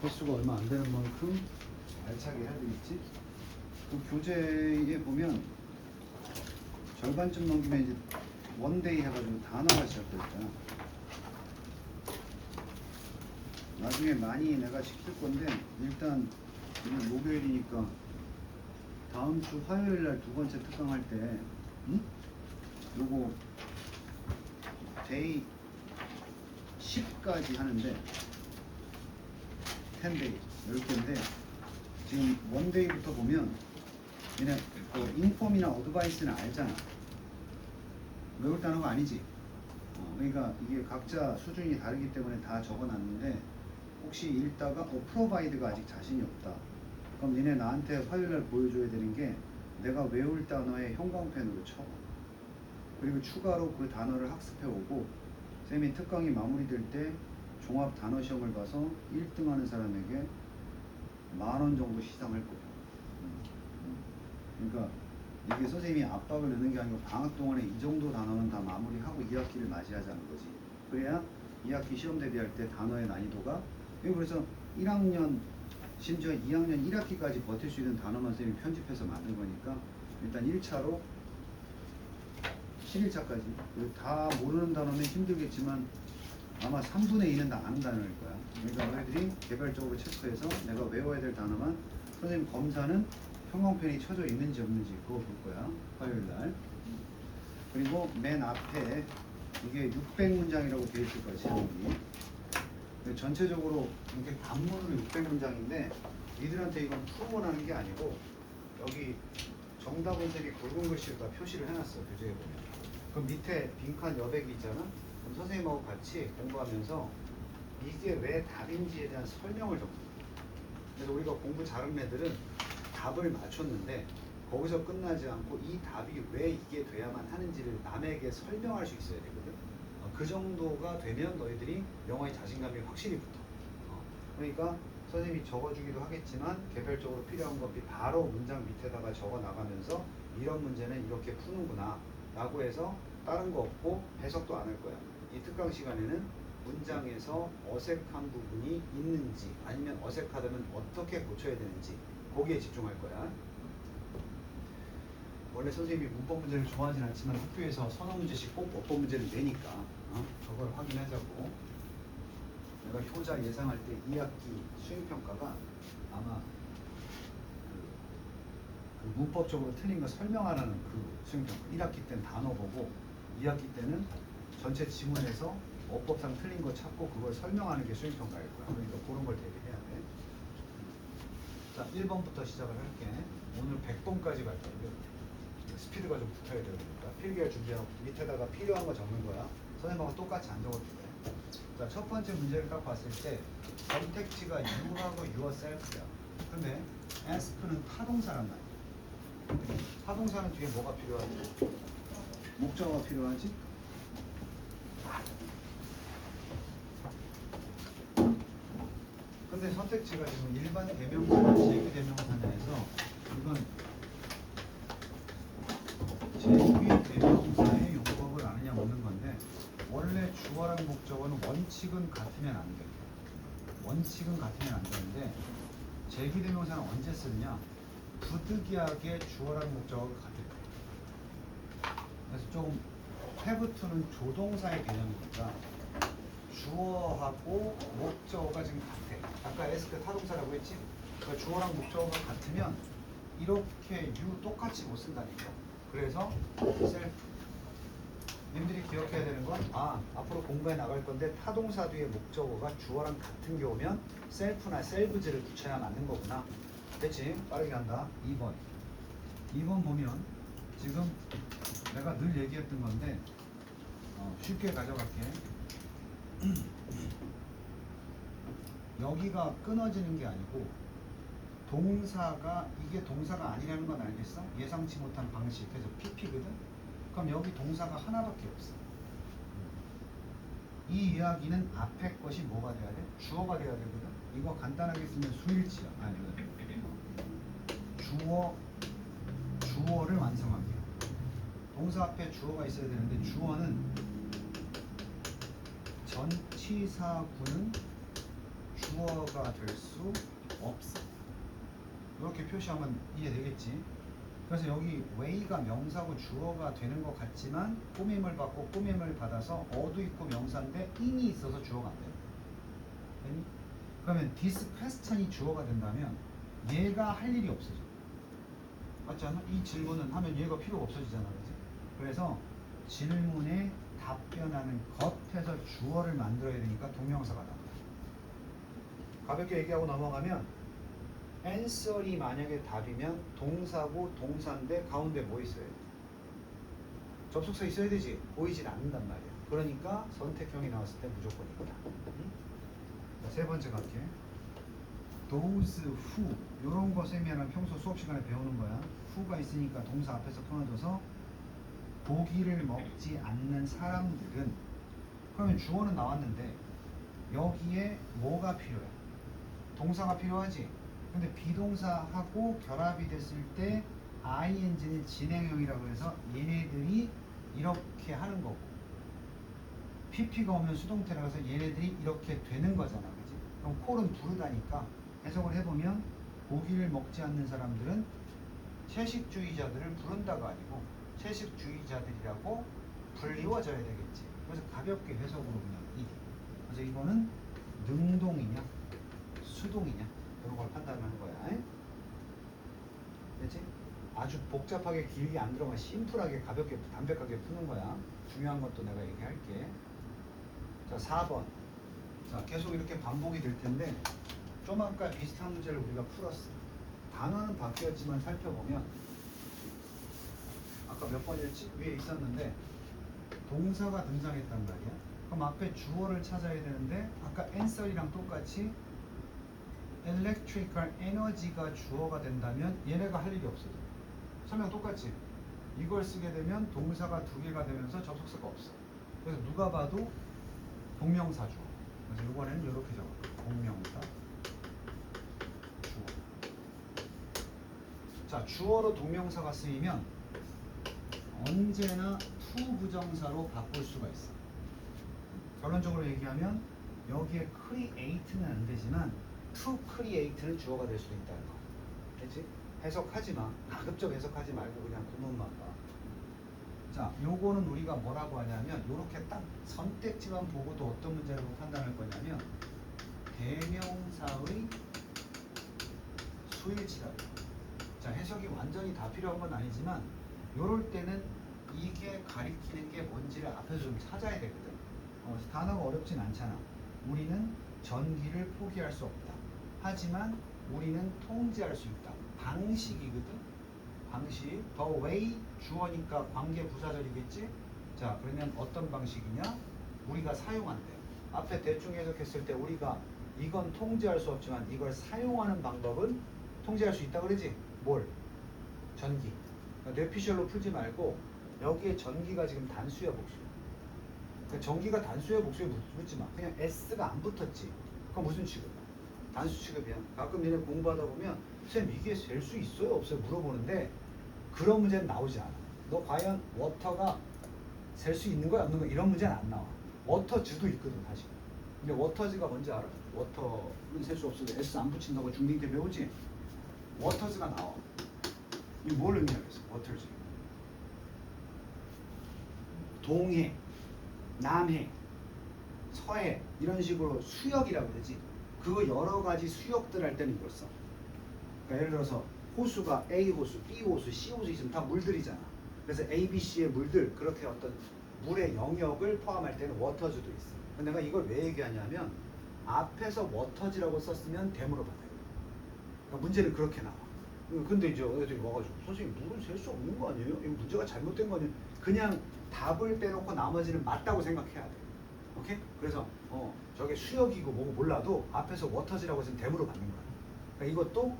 횟수가 얼마 안 되는 만큼 알차게 해야 되겠지? 그 교재에 보면 절반쯤 넘기면 이제 원데이 해가지고 단어가 시작됐잖아. 나중에 많이 내가 시킬 건데 일단 오늘 목요일이니까 다음 주 화요일 날 두 번째 특강할 때 응? 요거 데이 10까지 하는데 10데이 10개인데 지금 원데이부터 보면 그냥 인폼이나 어드바이스는 알잖아. 외울 단어가 아니지. 그러니까 이게 각자 수준이 다르기 때문에 다 적어놨는데 혹시 읽다가 프로바이드가 아직 자신이 없다. 그럼 니네 나한테 화요일날 보여줘야 되는 게 내가 외울 단어에 형광펜으로 쳐. 그리고 추가로 그 단어를 학습해 오고 쌤이 특강이 마무리될 때 종합 단어 시험을 봐서 1등 하는 사람에게 10,000원 정도 시상할 거야. 그러니까 이게 선생님이 압박을 넣는 게 아니고 방학 동안에 이 정도 단어는 다 마무리하고 2학기를 맞이하자는 거지. 그래야 2학기 시험 대비할 때 단어의 난이도가 그래서 1학년 심지어 2학년 1학기까지 버틸 수 있는 단어만 선생님이 편집해서 만든 거니까 일단 1차로 11차까지 다 모르는 단어는 힘들겠지만 아마 3분의 2는 다 아는 단어일 거야. 그러니까 너희들이 개별적으로 체크해서 내가 외워야 될 단어만 선생님 검사는 형광펜이 쳐져 있는지 없는지 그거 볼 거야. 화요일날. 그리고 맨 앞에 이게 600문장이라고 되어 있을 거야. 제목이. 전체적으로 이렇게 단문으로 600문장인데 니들한테 이건 풀어보라는 게 아니고 여기 정답은 쌤이 굵은 글씨로 다 표시를 해놨어. 교재에 보면. 그럼 밑에 빈칸 여백이 있잖아. 그럼 선생님하고 같이 공부하면서 이게 왜 답인지에 대한 설명을 좀. 그래서 우리가 공부 잘하는 애들은 답을 맞췄는데 거기서 끝나지 않고 이 답이 왜 이게 돼야만 하는지를 남에게 설명할 수 있어야 되거든. 그 정도가 되면 너희들이 영어의 자신감이 확실히 붙어. 그러니까 선생님이 적어주기도 하겠지만 개별적으로 필요한 것이 바로 문장 밑에다가 적어 나가면서 이런 문제는 이렇게 푸는구나 라고 해서 다른 거 없고 해석도 안 할 거야. 이 특강 시간에는 문장에서 어색한 부분이 있는지 아니면 어색하다면 어떻게 고쳐야 되는지 거기에 집중할 거야. 원래 선생님이 문법 문제를 좋아하진 않지만 학교에서 서너 문제씩 꼭 어법 문제를 내니까 저걸 확인하자고. 내가 효자 예상할 때 2학기 수행평가가 아마 그 문법적으로 틀린 거 설명하는 그 수행평가 1학기 때는 단어 보고 2학기 때는 전체 지문에서 어법상 틀린 거 찾고 그걸 설명하는 게 수행평가일 거야. 그러니까 그런 걸 대비해야 돼. 자, 1번부터 시작을 할게. 오늘 100번까지 갈 거예요. 스피드가 좀 붙어야 되니까 필기할 준비하고 밑에다가 필요한 거 적는 거야. 선생님하고 똑같이 안 적어도 돼. 자, 첫 번째 문제를 딱 봤을 때 선택지가 you하고 yourself야. 근데 ask는 타동사란 말이야. 타동사는 뒤에 뭐가 필요하지? 목적어가 필요하지? 근데 선택지가 지금 일반 대명사나 제규 대명사냐에서 이건 제규 대명사의 용법을 아느냐 묻는 건데 원래 주어랑 목적어는 원칙은 같으면 안 돼. 원칙은 같으면 안 되는데 제규 대명사는 언제 쓰느냐? 부득이하게 주어랑 목적어가 같을 때. 그래서 좀 have to는 조동사의 개념이니까 주어하고 목적어가 지금 같아. 아까 ask 타동사라고 했지? 그러니까 주어랑 목적어가 같으면 이렇게 you 똑같이 못 쓴다니까. 그래서 self. 님들이 기억해야 되는 건 앞으로 공부해 나갈 건데 타동사 뒤에 목적어가 주어랑 같은 게 오면 self나 selves를 붙여야 맞는 거구나. 됐지? 빠르게 간다. 2번. 2번 보면 지금 내가 늘 얘기했던 건데 쉽게 가져갈게. 여기가 끊어지는 게 아니고 동사가 이게 동사가 아니라는 건 알겠어? 예상치 못한 방식. 그래서 PP거든? 그럼 여기 동사가 하나밖에 없어. 이 이야기는 앞에 것이 뭐가 돼야 돼? 주어가 돼야 되거든? 이거 간단하게 쓰면 수일치야. 주어를 완성하게. 동사 앞에 주어가 있어야 되는데 주어는 전치사구는 주어가 될 수 없어. 이렇게 표시하면 이해되겠지? 그래서 여기 way가 명사고 주어가 되는 것 같지만 꾸밈을 받고 꾸밈을 받아서 어도 있고 명사인데 in이 있어서 주어가 안 돼요. 됐니? 그러면 this question이 주어가 된다면 얘가 할 일이 없어져. 맞지 않아? 이 질문은 하면 얘가 필요가 없어지잖아. 그지? 그래서 질문에 답변하는 겉에서 주어를 만들어야 되니까 동명사가 나와. 가볍게 얘기하고 넘어가면 answer이 만약에 답이면 동사고 동사인데 가운데 뭐 있어야 돼? 접속사 있어야 되지. 보이진 않는단 말이야. 그러니까 선택형이 나왔을 때 무조건 이거다. 응? 자, 세 번째 갈게. those who 이런 거 쌤이랑 평소 수업 시간에 배우는 거야. who가 있으니까 동사 앞에서 끊어줘서 고기를 먹지 않는 사람들은 그러면 주어는 나왔는데 여기에 뭐가 필요해? 동사가 필요하지. 근데 비동사하고 결합이 됐을 때 ing는 진행형이라고 해서 얘네들이 이렇게 하는 거고 pp가 오면 수동태라고 해서 얘네들이 이렇게 되는 거잖아. 그치? 그럼 콜은 부르다니까 해석을 해보면 고기를 먹지 않는 사람들은 채식주의자들을 부른다가 아니고 채식주의자들이라고 불리워져야 되겠지. 그래서 가볍게 해석으로 그냥 이게. 그래서 이거는 능동이냐 수동이냐 이런 걸 판단하는 거야. 됐지? 아주 복잡하게 길게 안 들어가 심플하게 가볍게 담백하게 푸는 거야. 중요한 것도 내가 얘기할게. 자 4번. 자 계속 이렇게 반복이 될 텐데 좀 아까 비슷한 문제를 우리가 풀었어. 단어는 바뀌었지만 살펴보면 아까 몇 번이었지? 위에 있었는데 동사가 등장했단 말이야. 그럼 앞에 주어를 찾아야 되는데 아까 answer이랑 똑같이 electrical energy가 주어가 된다면 얘네가 할 일이 없어져. 설명 똑같지? 이걸 쓰게 되면 동사가 두 개가 되면서 접속사가 없어. 그래서 누가 봐도 동명사 주어. 그래서 이번에는 이렇게 적어. 동명사 주어. 자, 주어로 동명사가 쓰이면 언제나 to 부정사로 바꿀 수가 있어. 결론적으로 얘기하면 여기에 create는 안 되지만 to create는 주어가 될 수도 있다는 거. 됐지? 해석하지 마. 가급적 해석하지 말고 그냥 구문만 봐. 자, 요거는 우리가 뭐라고 하냐면 요렇게 딱 선택지만 보고도 어떤 문제라고 판단할 거냐면 대명사의 수일치라고. 자, 해석이 완전히 다 필요한 건 아니지만 요럴 때는 이게 가리키는 게 뭔지를 앞에서 좀 찾아야 되거든. 단어가 어렵진 않잖아. 우리는 전기를 포기할 수 없다. 하지만 우리는 통제할 수 있다. 방식이거든. 방식. The way 주어니까 관계 부사절이겠지. 자, 그러면 어떤 방식이냐? 우리가 사용한대. 앞에 대충 해석했을 때 우리가 이건 통제할 수 없지만 이걸 사용하는 방법은 통제할 수 있다 그러지? 뭘? 전기. 뇌피셜로 풀지 말고 여기에 전기가 지금 단수야 복수야? 그러니까 전기가 단수야 복수야 묻지 마. 그냥 S가 안 붙었지. 그건 무슨 취급이야? 단수 취급이야. 가끔 얘네 공부하다 보면 쌤 이게 셀 수 있어요 없어요 물어보는데 그런 문제는 나오지 않아. 너 과연 워터가 셀 수 있는 거야 없는 거야 이런 문제는 안 나와. 워터즈도 있거든 사실. 근데 워터즈가 뭔지 알아? 워터는 셀 수 없어도 S 안 붙인다고 중딩 때 배우지? 워터즈가 나와. 이게 뭘 의미하겠어? 워터즈. 동해, 남해, 서해 이런 식으로 수역이라고 그러지. 그거 여러 가지 수역들 할 때는 이걸 써. 그러니까 예를 들어서 호수가 A 호수, B 호수, C 호수 있으면 다 물들이잖아. 그래서 A, B, C의 물들 그렇게 어떤 물의 영역을 포함할 때는 워터즈도 있어. 근데 내가 이걸 왜 얘기하냐면 앞에서 워터즈라고 썼으면 대물어 받아요. 그러니까 문제는 그렇게 나와. 근데 이제 애들이 와가지고 선생님 물은 셀 수 없는 거 아니에요? 이거 문제가 잘못된 거 아니에요? 그냥 답을 빼놓고 나머지는 맞다고 생각해야 돼. 오케이? 그래서 저게 수역이고 뭐고 몰라도 앞에서 워터즈라고 해서 대물어 받는 거야. 그러니까 이것도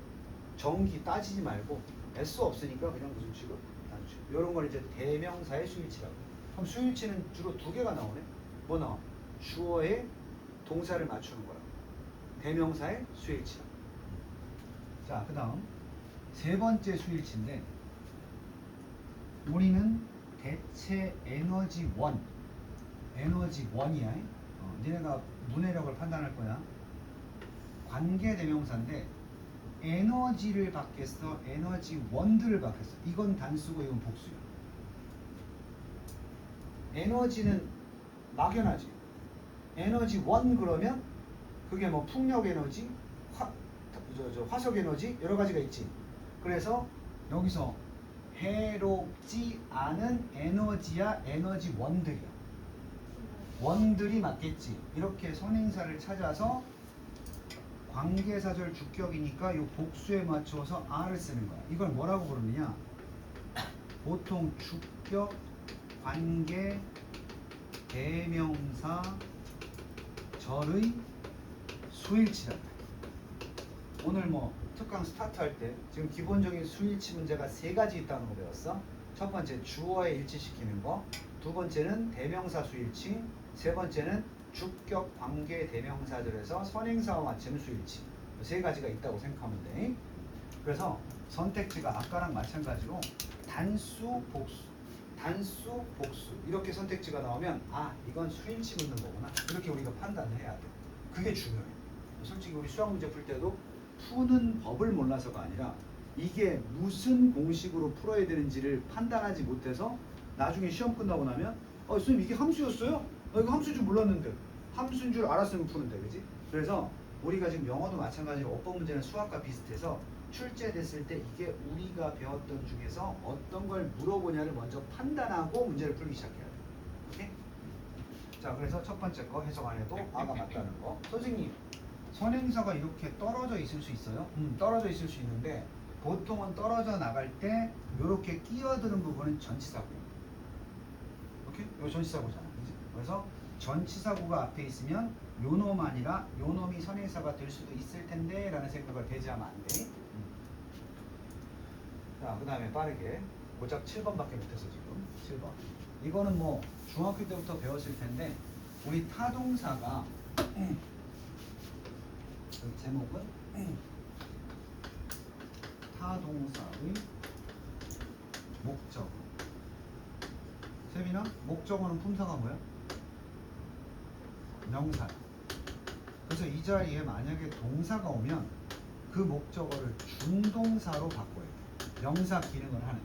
정기 따지지 말고 S 없으니까 그냥 무슨 취급? 단수. 이런 걸 이제 대명사의 수일치라고. 그럼 수일치는 주로 두 개가 나오네. 뭐 나와? 주어에 동사를 맞추는 거라. 대명사의 수일치라고. 자, 그 다음 세 번째 수일치인데 우리는 대체 에너지 원, 에너지 원이야. 니네가 문해력을 판단할 거야. 관계대명사인데 에너지를 받겠어, 에너지 원들을 받겠어. 이건 단수고 이건 복수야. 에너지는 막연하지. 에너지 원 그러면 그게 뭐 풍력 에너지, 화석 에너지 여러 가지가 있지. 그래서 여기서 해롭지 않은 에너지야, 에너지 원들이야. 원들이 맞겠지. 이렇게 선행사를 찾아서 관계사절 주격이니까 이 복수에 맞춰서 R을 쓰는 거야. 이걸 뭐라고 부르느냐? 보통 주격, 관계, 대명사, 절의 수일치라고 해. 오늘 뭐 특강 스타트 할 때 지금 기본적인 수일치 문제가 세 가지 있다는 거 배웠어. 첫 번째 주어에 일치시키는 거, 두 번째는 대명사 수일치, 세 번째는 주격 관계 대명사절에서 선행사와 맞추는 수일치. 세 가지가 있다고 생각하면 돼. 그래서 선택지가 아까랑 마찬가지로 단수, 복수, 단수, 복수 이렇게 선택지가 나오면 아 이건 수일치 묻는 거구나 이렇게 우리가 판단을 해야 돼. 그게 중요해. 솔직히 우리 수학 문제 풀 때도 푸는 법을 몰라서가 아니라 이게 무슨 공식으로 풀어야 되는지를 판단하지 못해서 나중에 시험 끝나고 나면 선생님 이게 함수였어요? 이거 함수인 줄 몰랐는데 함수인 줄 알았으면 푸는데 그지? 그래서 우리가 지금 영어도 마찬가지로 어법 문제는 수학과 비슷해서 출제됐을 때 이게 우리가 배웠던 중에서 어떤 걸 물어보냐를 먼저 판단하고 문제를 풀기 시작해야 돼. 오케이? 자 그래서 첫 번째 거 해석 안 해도 아가 맞다는 거. 선생님 선행사가 이렇게 떨어져 있을 수 있어요? 떨어져 있을 수 있는데 보통은 떨어져 나갈 때 이렇게 끼어드는 부분은 전치사고. 오케이? 이거 전치사고잖아. 그치? 그래서 전치사고가 앞에 있으면 요 놈 아니라 요 놈이 선행사가 될 수도 있을 텐데 라는 생각을 배제하면 안 돼. 자, 그 다음에 빠르게 고작 7번밖에 못해서 지금 7번. 이거는 뭐 중학교 때부터 배웠을 텐데 우리 타동사가 그 제목은 타동사의 목적. 세빈아, 목적어는 품사가 뭐야? 명사. 그래서 이 자리에 만약에 동사가 오면 그 목적어를 준동사로 바꿔야 돼. 명사 기능을 하는.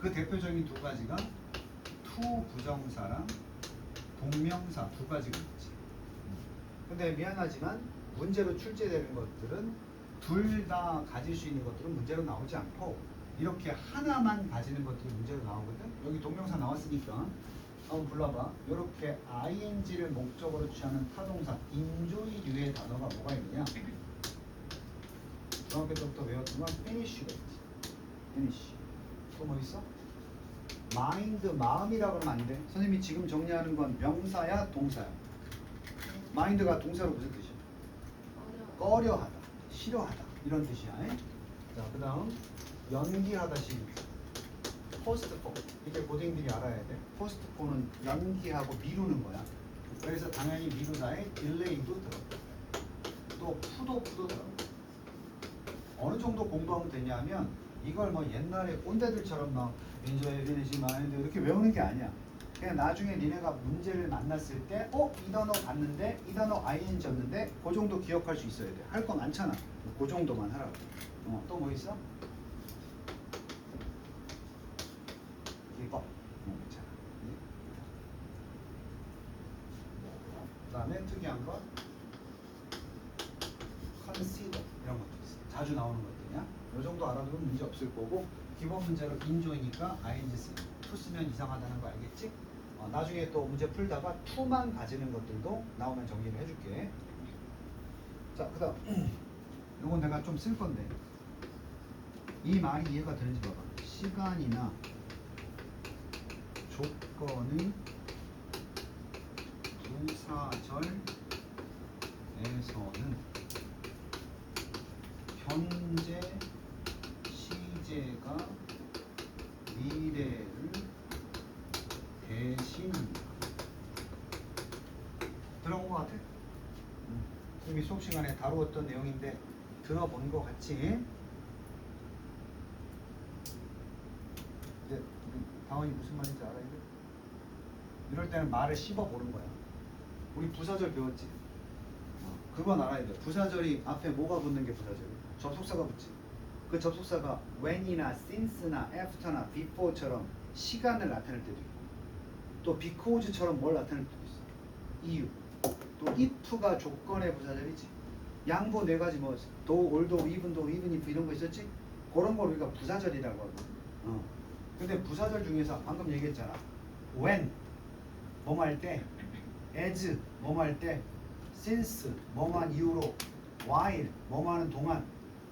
그 대표적인 두 가지가 투 부정사랑 동명사 두 가지가 있지. 근데 미안하지만 문제로 출제되는 것들은 둘 다 가질 수 있는 것들은 문제로 나오지 않고 이렇게 하나만 가지는 것들이 문제로 나오거든. 여기 동명사 나왔으니까 한번 불러봐. 이렇게 ing를 목적으로 취하는 타동사 enjoy류의 단어가 뭐가 있느냐? 중학교 때부터 외웠지만 finish가 있지. finish. 또 뭐 있어? mind, 마음이라고 그러면 안 돼. 선생님이 지금 정리하는 건 명사야, 동사야? mind가 동사로 무슨 뜻이야? 꺼려하다, 싫어하다 이런 뜻이야. 자, 그 다음 연기하다 시 포스트포. 이게 고딩들이 알아야 돼. 포스트포는 연기하고 미루는 거야. 그래서 당연히 미루다에 딜레이도 들어가. 또 푸도 들어가. 어느 정도 공부하면 되냐면 이걸 뭐 옛날에 꼰대들처럼 막 enjoy, finish, mind 이렇게 외우는 게 아니야. 그냥 나중에 니네가 문제를 만났을 때 이 단어 봤는데 이 단어 ing였는데 그 정도 기억할 수 있어야 돼. 할 거 많잖아. 그 정도만 하라고. 또 뭐 있어? 기법. 괜찮아. 그 다음에 특이한 건 consider 이런 것도 있어. 자주 나오는 것들이야. 이 정도 알아두면 문제 없을 거고 기본 문제로 enjoy니까 ing 쓰. to 쓰면 이상하다는 거 알겠지? 나중에 또 문제 풀다가 to만 가지는 것들도 나오면 정리를 해줄게. 자, 그 다음 이건 내가 좀 쓸 건데 이 말이 이해가 되는지 봐봐. 시간이나 조건의 부사절에서는 현재 시제가 미래를 대신한다. 들어본 것 같아? 이미 수업 시간에 다루었던 내용인데 들어본 것 같지? 이제 다원이 무슨 말인지 알아야 돼? 이럴 때는 말을 씹어보는 거야. 우리 부사절 배웠지? 그건 알아야 돼. 부사절이 앞에 뭐가 붙는 게 부사절이야? 접속사가 붙지. 그 접속사가 when이나 since나 after나 before처럼 시간을 나타낼 때도 있고, 또 because처럼 뭘 나타낼 때도 있어. 이유. 또 if가 조건의 부사절이지. 양보 네 가지 뭐 though, although, even though, even if 이런 거 있었지? 그런 걸 우리가 부사절이라고 하고. 근데 부사절 중에서 방금 얘기했잖아. when 뭐뭐 할 때, as 뭐뭐 할 때, since 뭐뭐 한 이후로, while 뭐뭐 하는 동안,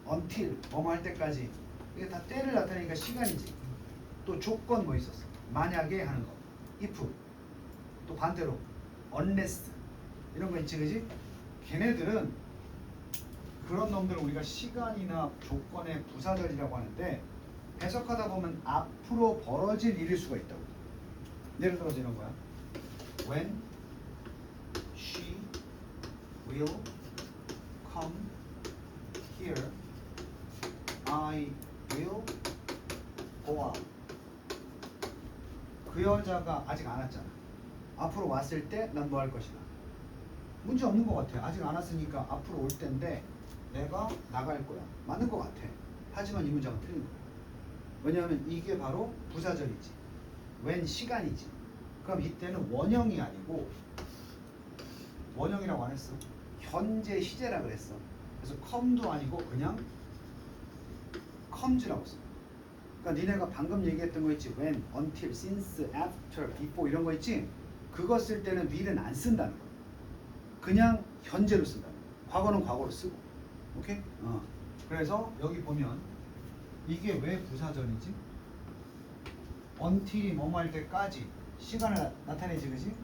until 뭐뭐 할 때까지. 이게 다 때를 나타내니까 시간이지. 또 조건 뭐 있었어? 만약에 하는 거. if. 또 반대로 unless 이런 거 있지, 그지? 걔네들은 그런 놈들을 우리가 시간이나 조건의 부사절이라고 하는데, 해석하다 보면 앞으로 벌어질 일일 수가 있다고. 예를 들어서 이런 거야. When she will come here, I will go out. 그 여자가 아직 안 왔잖아. 앞으로 왔을 때 난 뭐 할 것이다. 문제 없는 것 같아. 아직 안 왔으니까 앞으로 올 때인데 내가 나갈 거야. 맞는 것 같아. 하지만 이 문장은 틀린 거야. 왜냐하면 이게 바로 부사절이지. when 시간이지. 그럼 이때는 원형이 아니고, 원형이라고 안 했어. 현재 시제라 그랬어. 그래서 come도 아니고 그냥 comes라고 써. 그러니까 니네가 방금 얘기했던 거 있지. when, until, since, after, before 이런 거 있지. 그거 쓸 때는 will은 안 쓴다는 거야. 그냥 현재로 쓴다는 거야. 과거는 과거로 쓰고. 오케이? 그래서 여기 보면 이게 왜 부사절이지? until이 뭐뭐 할 때까지 시간을 나타내지, 그지?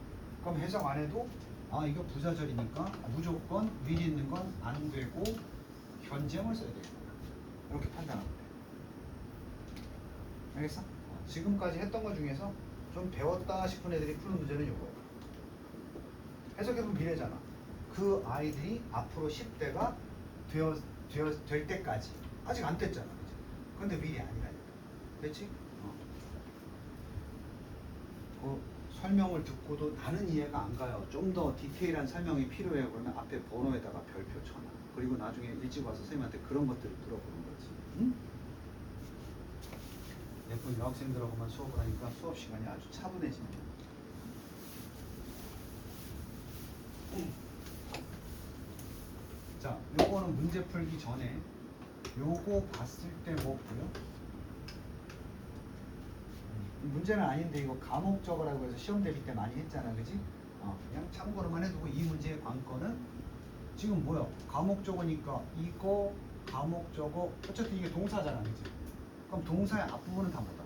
그럼 해석 안 해도 아 이거 부사절이니까 무조건 will 있는 건 안 되고 현재형을 써야 되겠다. 이렇게 판단하면 돼. 알겠어? 지금까지 했던 것 중에서 좀 배웠다 싶은 애들이 푸는 문제는 이거야. 해석해보면 미래잖아. 그 아이들이 앞으로 10대가 될 때까지 아직 안 됐잖아, 그치? 근데 미리 아니라니까. 됐지? 그 설명을 듣고도 나는 이해가 안 가요. 좀 더 디테일한 설명이 필요해요. 그러면 앞에 번호에다가 별표 쳐놔. 그리고 나중에 일찍 와서 선생님한테 그런 것들을 물어보는 거지. 응? 예쁜 여학생들하고만 수업을 하니까 수업 시간이 아주 차분해집니다. 자, 요거는 문제 풀기 전에 요거 봤을 때 뭐 보여? 문제는 아닌데 이거 과목적어라고 해서 시험 대비 때 많이 했잖아, 그지? 그냥 참고로만 해두고 이 문제의 관건은 지금 뭐야? 과목적어니까 이거 과목적어 어쨌든 이게 동사잖아, 그지? 그럼 동사의 앞부분은 다 뭐다?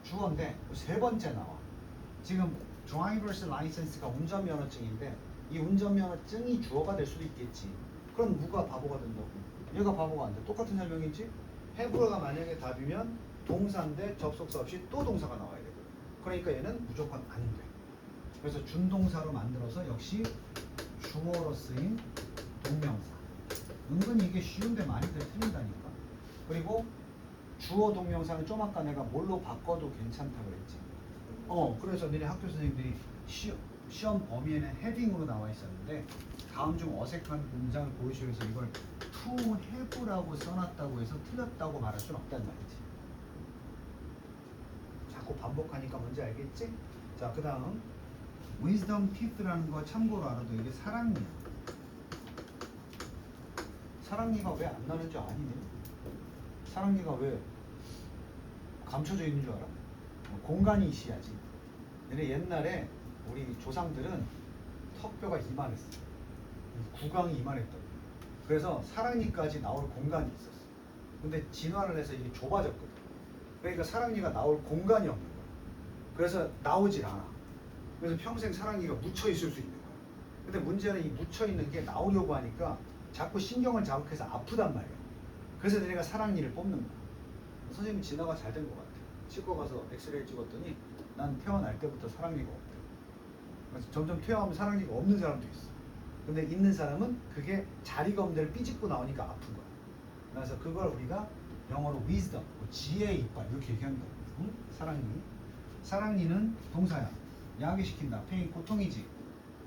주어인데 세 번째 나와. 지금 driver's license가 운전면허증인데 이 운전면허증이 주어가 될 수도 있겠지. 그럼 누가 바보가 된다고? 얘가 바보가 안 돼. 똑같은 설명이지? have가 만약에 답이면 동사인데 접속사 없이 또 동사가 나와야 되거든. 그러니까 얘는 무조건 안 돼. 그래서 준동사로 만들어서 역시 주어로 쓰인 동명사. 은근히 이게 쉬운데 많이들 틀린다니까. 그리고 주어 동명사는 좀 아까 내가 뭘로 바꿔도 괜찮다고 그랬지. 그래서 너네 학교 선생님들이 시험 범위에는 헤딩으로 나와 있었는데 다음 중 어색한 문장을 보여주기 위해서 이걸 to have라고 써놨다고 해서 틀렸다고 말할 수는 없단 말이지. 자꾸 반복하니까 뭔지 알겠지? 자, 그 다음 wisdom teeth라는 거 참고로 알아도 이게 사랑니야. 사랑니가 왜 안 나는 줄 아니네? 사랑니가 왜 감춰져 있는 줄 알아? 공간이 있어야지. 근데 옛날에 우리 조상들은 턱뼈가 이만했어. 구강이 이만했다고. 그래서 사랑니까지 나올 공간이 있었어. 근데 진화를 해서 이게 좁아졌거든. 그러니까 사랑니가 나올 공간이 없는 거야. 그래서 나오질 않아. 그래서 평생 사랑니가 묻혀 있을 수 있는 거야. 근데 문제는 이 묻혀 있는 게 나오려고 하니까 자꾸 신경을 자극해서 아프단 말이야. 그래서 내가 사랑니를 뽑는 거야. 선생님 진화가 잘 된 것 같아. 치과 가서 엑스레이 찍었더니 난 태어날 때부터 사랑니가 없대. 그래서 점점 퇴화하면 사랑니가 없는 사람도 있어. 근데 있는 사람은 그게 자리가 없는 데를 삐집고 나오니까 아픈 거야. 그래서 그걸 우리가 영어로 wisdom, 지혜의 이빨 이렇게 얘기한다고. 응? 사랑니. 사랑니는 동사야. 야기시킨다. 페인 고통이지.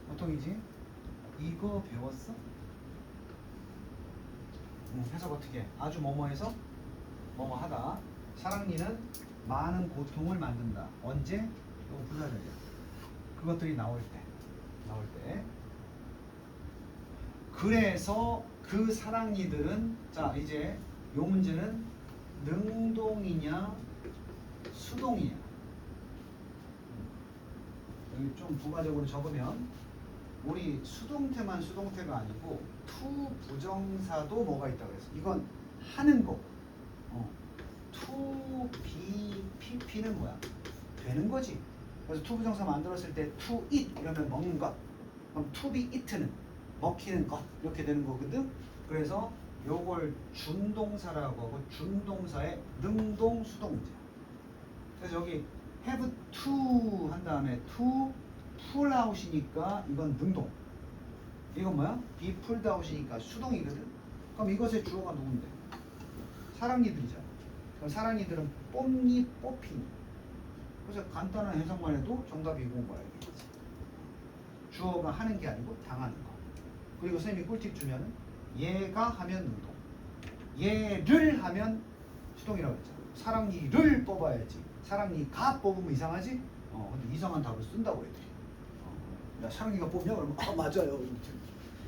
고통이지. 이거 배웠어? 해석 어떻게 해? 아주 뭐뭐해서 뭐뭐하다. 사랑니는 많은 고통을 만든다. 언제? 이거 부사절이야. 그것들이 나올 때. 그래서 그 사랑니들은 자 이제 요 문제는 능동이냐 수동이냐. 여기 좀 부가적으로 적으면 우리 수동태만 수동태가 아니고 to 부정사도 뭐가 있다 그랬어. 이건 하는 거. to be pp는 뭐야? 되는 거지. 그래서 to 부정사 만들었을 때 to eat 이러면 먹는 것. 그럼 to be eaten은 먹히는 것 이렇게 되는 거거든. 그래서 요걸 준동사라고 하고 준동사의 능동 수동 문제. 그래서 여기 have to 한 다음에 to pull out이니까 이건 능동. 이건 뭐야? be pulled out이니까 수동이거든. 그럼 이것의 주어가 누군데? 사랑니들이잖아. 그럼 사랑니들은 뽑니 뽑히니. 그래서 간단한 해석만 해도 정답이 이건 거야. 주어가 하는 게 아니고 당하는 거. 그리고 선생님이 꿀팁 주면은 얘가 하면 능동, 얘를 하면 수동이라고 했잖아. 사랑니를 뽑아야지. 사랑니가 뽑으면 이상하지? 근데 이상한 답을 쓴다고 애들이. 야 사랑니가 뽑냐? 그러면 맞아요.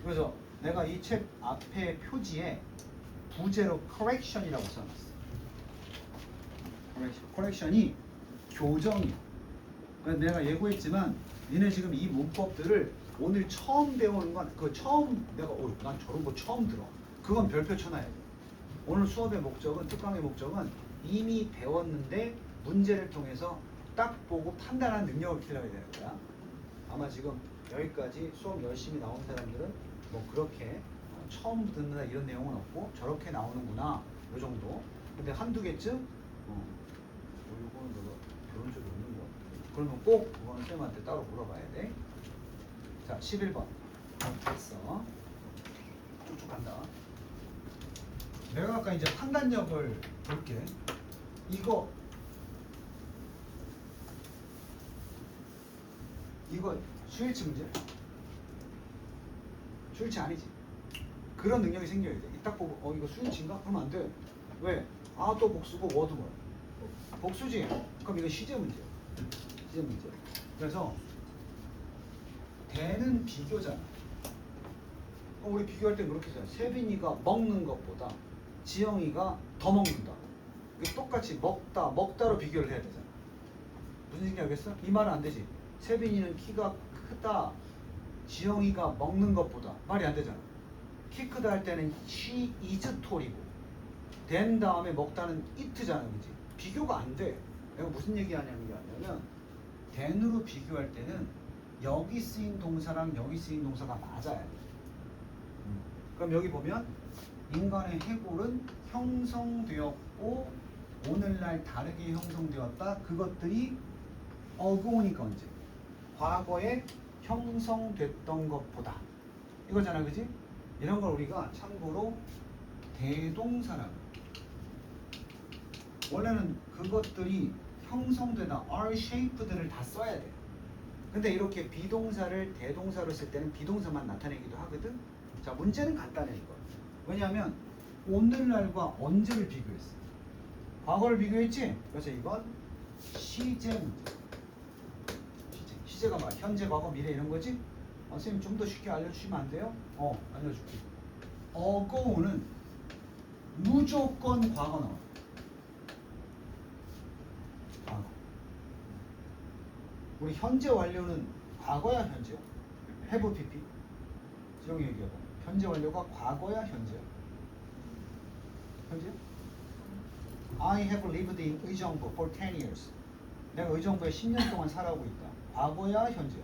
그래서 내가 이 책 앞에 표지에 부제로 correction이라고 써놨어. correction이 교정이야. 그래서 내가 예고했지만 니네 지금 이 문법들을 오늘 처음 배우는 건 그 처음 내가 난 저런 거 처음 들어. 그건 별표 쳐놔야 돼. 오늘 수업의 목적은 특강의 목적은 이미 배웠는데 문제를 통해서 딱 보고 판단하는 능력을 길러야 되는 거야. 아마 지금 여기까지 수업 열심히 나온 사람들은 뭐 그렇게 처음 듣는다 이런 내용은 없고 저렇게 나오는구나 요 정도. 근데 한두 개쯤 이거는 내가 배운 적이 없는 거 같아. 그러면 꼭 그거는 쌤한테 따로 물어봐야 돼. 자 11번 됐어. 쭉쭉 간다. 내가 아까 이제 판단력을 볼게. 이거 수일치 문제? 수일치 아니지. 그런 능력이 생겨야 돼. 딱 보고 이거 수일치인가? 그러면 안 돼. 왜? 또 복수고 워도 뭐야? 복수지. 그럼 이거 시제 문제야. 시제 문제. 그래서 대는 비교잖아. 우리 비교할 때 그렇게 하잖아. 세빈이가 먹는 것보다 지영이가 더 먹는다. 이게 똑같이 먹다로 비교를 해야 되잖아. 무슨 얘기 알겠어? 이 말은 안 되지. 세빈이는 키가 크다. 지영이가 먹는 것보다 말이 안 되잖아. 키 크다 할 때는 she is tall이고 된 다음에 먹다는 it잖아, 그지? 비교가 안 돼. 내가 무슨 얘기하냐면 then으로 비교할 때는 여기 쓰인 동사랑 여기 쓰인 동사가 맞아야 돼. 그럼 여기 보면 인간의 해골은 형성되었고 오늘날 다르게 형성되었다. 그것들이 어고우니까 언제? 과거에 형성됐던 것보다 이거잖아, 그지? 이런 걸 우리가 참고로 대동사라고. 원래는 그것들이 형성되다 are shaped를 다 써야 돼. 근데 이렇게 비동사를 대동사로 쓸 때는 비동사만 나타내기도 하거든. 자, 문제는 간단해 이거. 왜냐하면 오늘날과 언제를 비교했어. 과거를 비교했지. 그래서 이건 시제 문제. 시제가 막 현재, 과거, 미래 이런 거지. 선생님 좀 더 쉽게 알려주시면 안 돼요? 알려줄게. 어고우는 무조건 과거 나와. 과거. 우리 현재 완료는 과거야 현재야? have pp. 지영이 얘기해봐. 현재 완료가 과거야 현재야? 현재야? I have lived in 의정부 for 10 years. 내가 의정부에 10년 동안 살아오고 있다. 과거야 현재야?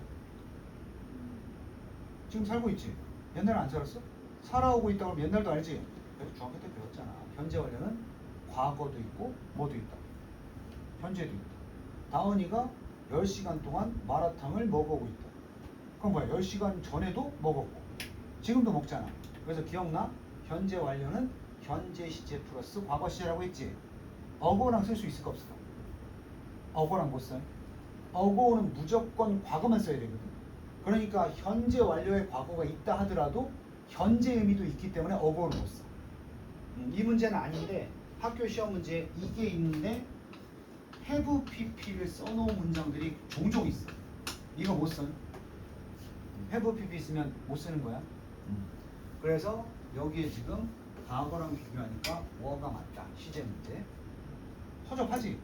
지금 살고 있지? 옛날에 안 살았어? 살아오고 있다고 하면 옛날도 알지? 그래서 중학교 때 배웠잖아. 현재 완료는 과거도 있고 뭐도 있다. 현재도 있다. 다은이가 10시간 동안 마라탕을 먹어오고 있다. 그럼 뭐야? 10시간 전에도 먹었고 지금도 먹잖아. 그래서 기억나? 현재 완료는 현재 시제 플러스 과거 시제라고 했지? 어고랑 쓸 수 있을까 없을까? 어고랑 못 써. 어고는 무조건 과거만 써야 되거든. 그러니까 현재 완료의 과거가 있다 하더라도 현재 의미도 있기 때문에 어고를 못 써. 이 문제는 아닌데 학교 시험 문제에 이게 있는데 have pp를 써놓은 문장들이 종종 있어. 이거 못 써. have pp 있으면 못 쓰는 거야. 그래서 여기에 지금 과거랑 비교하니까 뭐가 맞다. 시제 문제. 허접하지?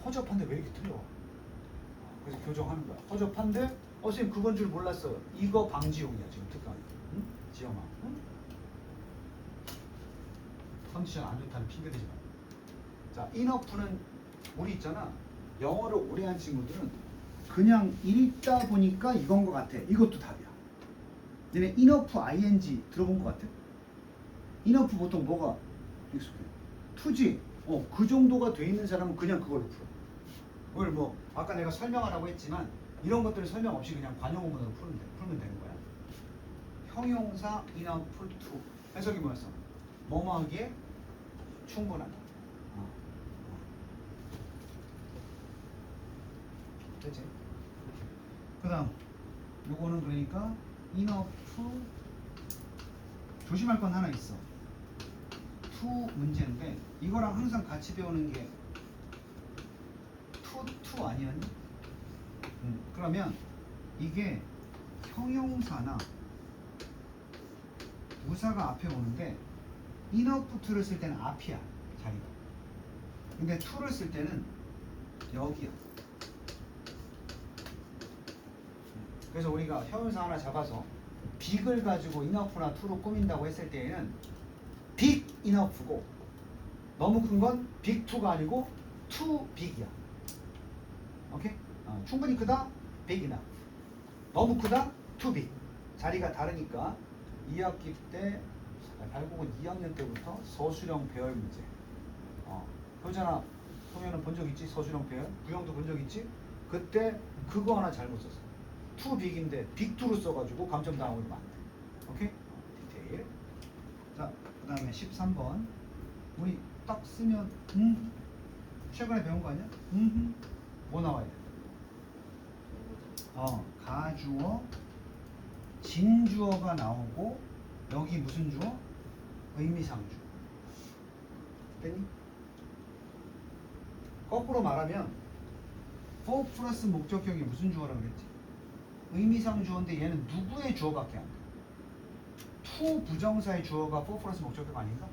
허접한데 왜 이렇게 틀려? 그래서 교정하는 거야. 허접한데 선생님 그건 줄 몰랐어요. 이거 방지용이야 지금 특강. 응? 지영아. 응? 컨디션 안 좋다는 핑계 대지 마. 자, 인어프는 우리 있잖아. 영어를 오래 한 친구들은 그냥 읽다 보니까 이건 것 같아. 이것도 답이야. 너네 인어프 ing 들어본 것 같아? 인어프 보통 뭐가 익숙해? 투지. 그 정도가 돼 있는 사람은 그냥 그걸로 풀어. 그걸 뭐 아까 내가 설명하라고 했지만 이런 것들을 설명 없이 그냥 관용어문으로 풀면 되는 거야. 형용사 인어프 투. 해석이 뭐였어? 뭐뭐 하기에 충분하다. 그치? 그 다음 요거는 그러니까 인어프 조심할 건 하나 있어. 투 문제인데 이거랑 항상 같이 배우는 게 투 아니었니? 그러면 이게 형용사나 부사가 앞에 오는데 인어프 투를 쓸 때는 앞이야 자리가. 근데 투를 쓸 때는 여기야. 그래서 우리가 형용사 하나 잡아서 빅을 가지고 인어프나 투로 꾸민다고 했을 때에는 빅 인어프고 너무 큰 건 빅 투가 아니고 투 빅이야. 오케이? 충분히 크다 빅 인어프. 너무 크다 투 빅. 자리가 다르니까 2학기 때 발국은 2학년 때부터 서술형 배열 문제. 효자나 소녀는 본 적 있지? 서술형 배열. 구형도 본 적 있지? 그때 그거 하나 잘못 썼어. 투 빅인데 빅2로 써가지고 감점 당하고 있으면 안 돼. 오케이? 디테일. 자, 그 다음에 13번. 우리 딱 쓰면 최근에 배운 거 아니야? 뭐 나와야 돼? 가주어, 진주어가 나오고 여기 무슨 주어? 의미상주. 됐니? 거꾸로 말하면 for 플러스 목적격이 무슨 주어라고 그랬지? 의미상 주어인데 얘는 누구의 주어밖에 안 돼? to 부정사의 주어가 for 플러스 목적격 아닌가?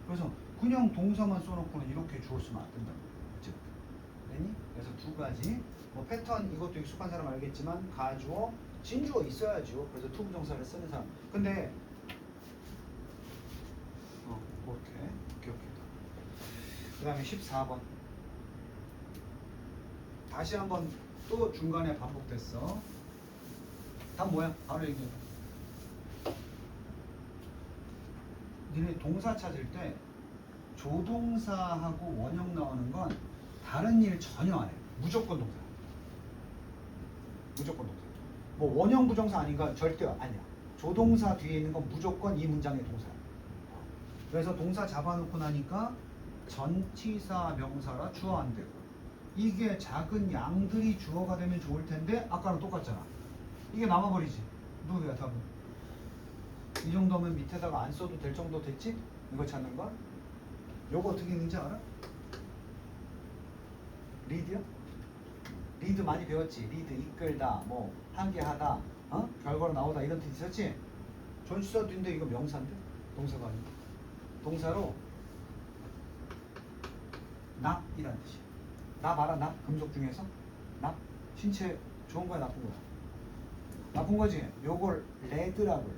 그래서 그냥 동사만 써놓고는 이렇게 주어 쓰면 안 된다. 그치? 됐니? 그래서 두 가지. 뭐 패턴 이것도 익숙한 사람 알겠지만 가주어, 진주어 있어야죠. 그래서 to 부정사를 쓰는 사람. 근데 오케이. 그 다음에 14번. 다시 한번 또 중간에 반복됐어. 답 뭐야? 바로 얘기해. 니네 동사 찾을 때 조동사하고 원형 나오는 건 다른 일 전혀 안 해. 무조건 동사. 무조건 동사. 뭐 원형 부정사 아닌가? 절대 아니야. 조동사 뒤에 있는 건 무조건 이 문장의 동사야. 그래서 동사 잡아놓고 나니까 전치사 명사라 주어 안 되고 이게 작은 양들이 주어가 되면 좋을 텐데 아까랑 똑같잖아. 이게 남아버리지. 누구야 답은? 이 정도면 밑에다가 안 써도 될 정도 됐지? 이거 찾는 걸? 요거 어떻게 있는지 알아? 리드요? 리드 많이 배웠지? 리드 이끌다, 뭐 한계하다, 결과로 나오다 이런 뜻 있었지? 전치사도 있는데 이거 명사인데? 동사가 아니고 동사로 납이란 뜻이야. 납 알아? 납? 금속 중에서? 납? 신체 좋은 거야 나쁜 거야? 나쁜 거지? 요걸 레드라고 해.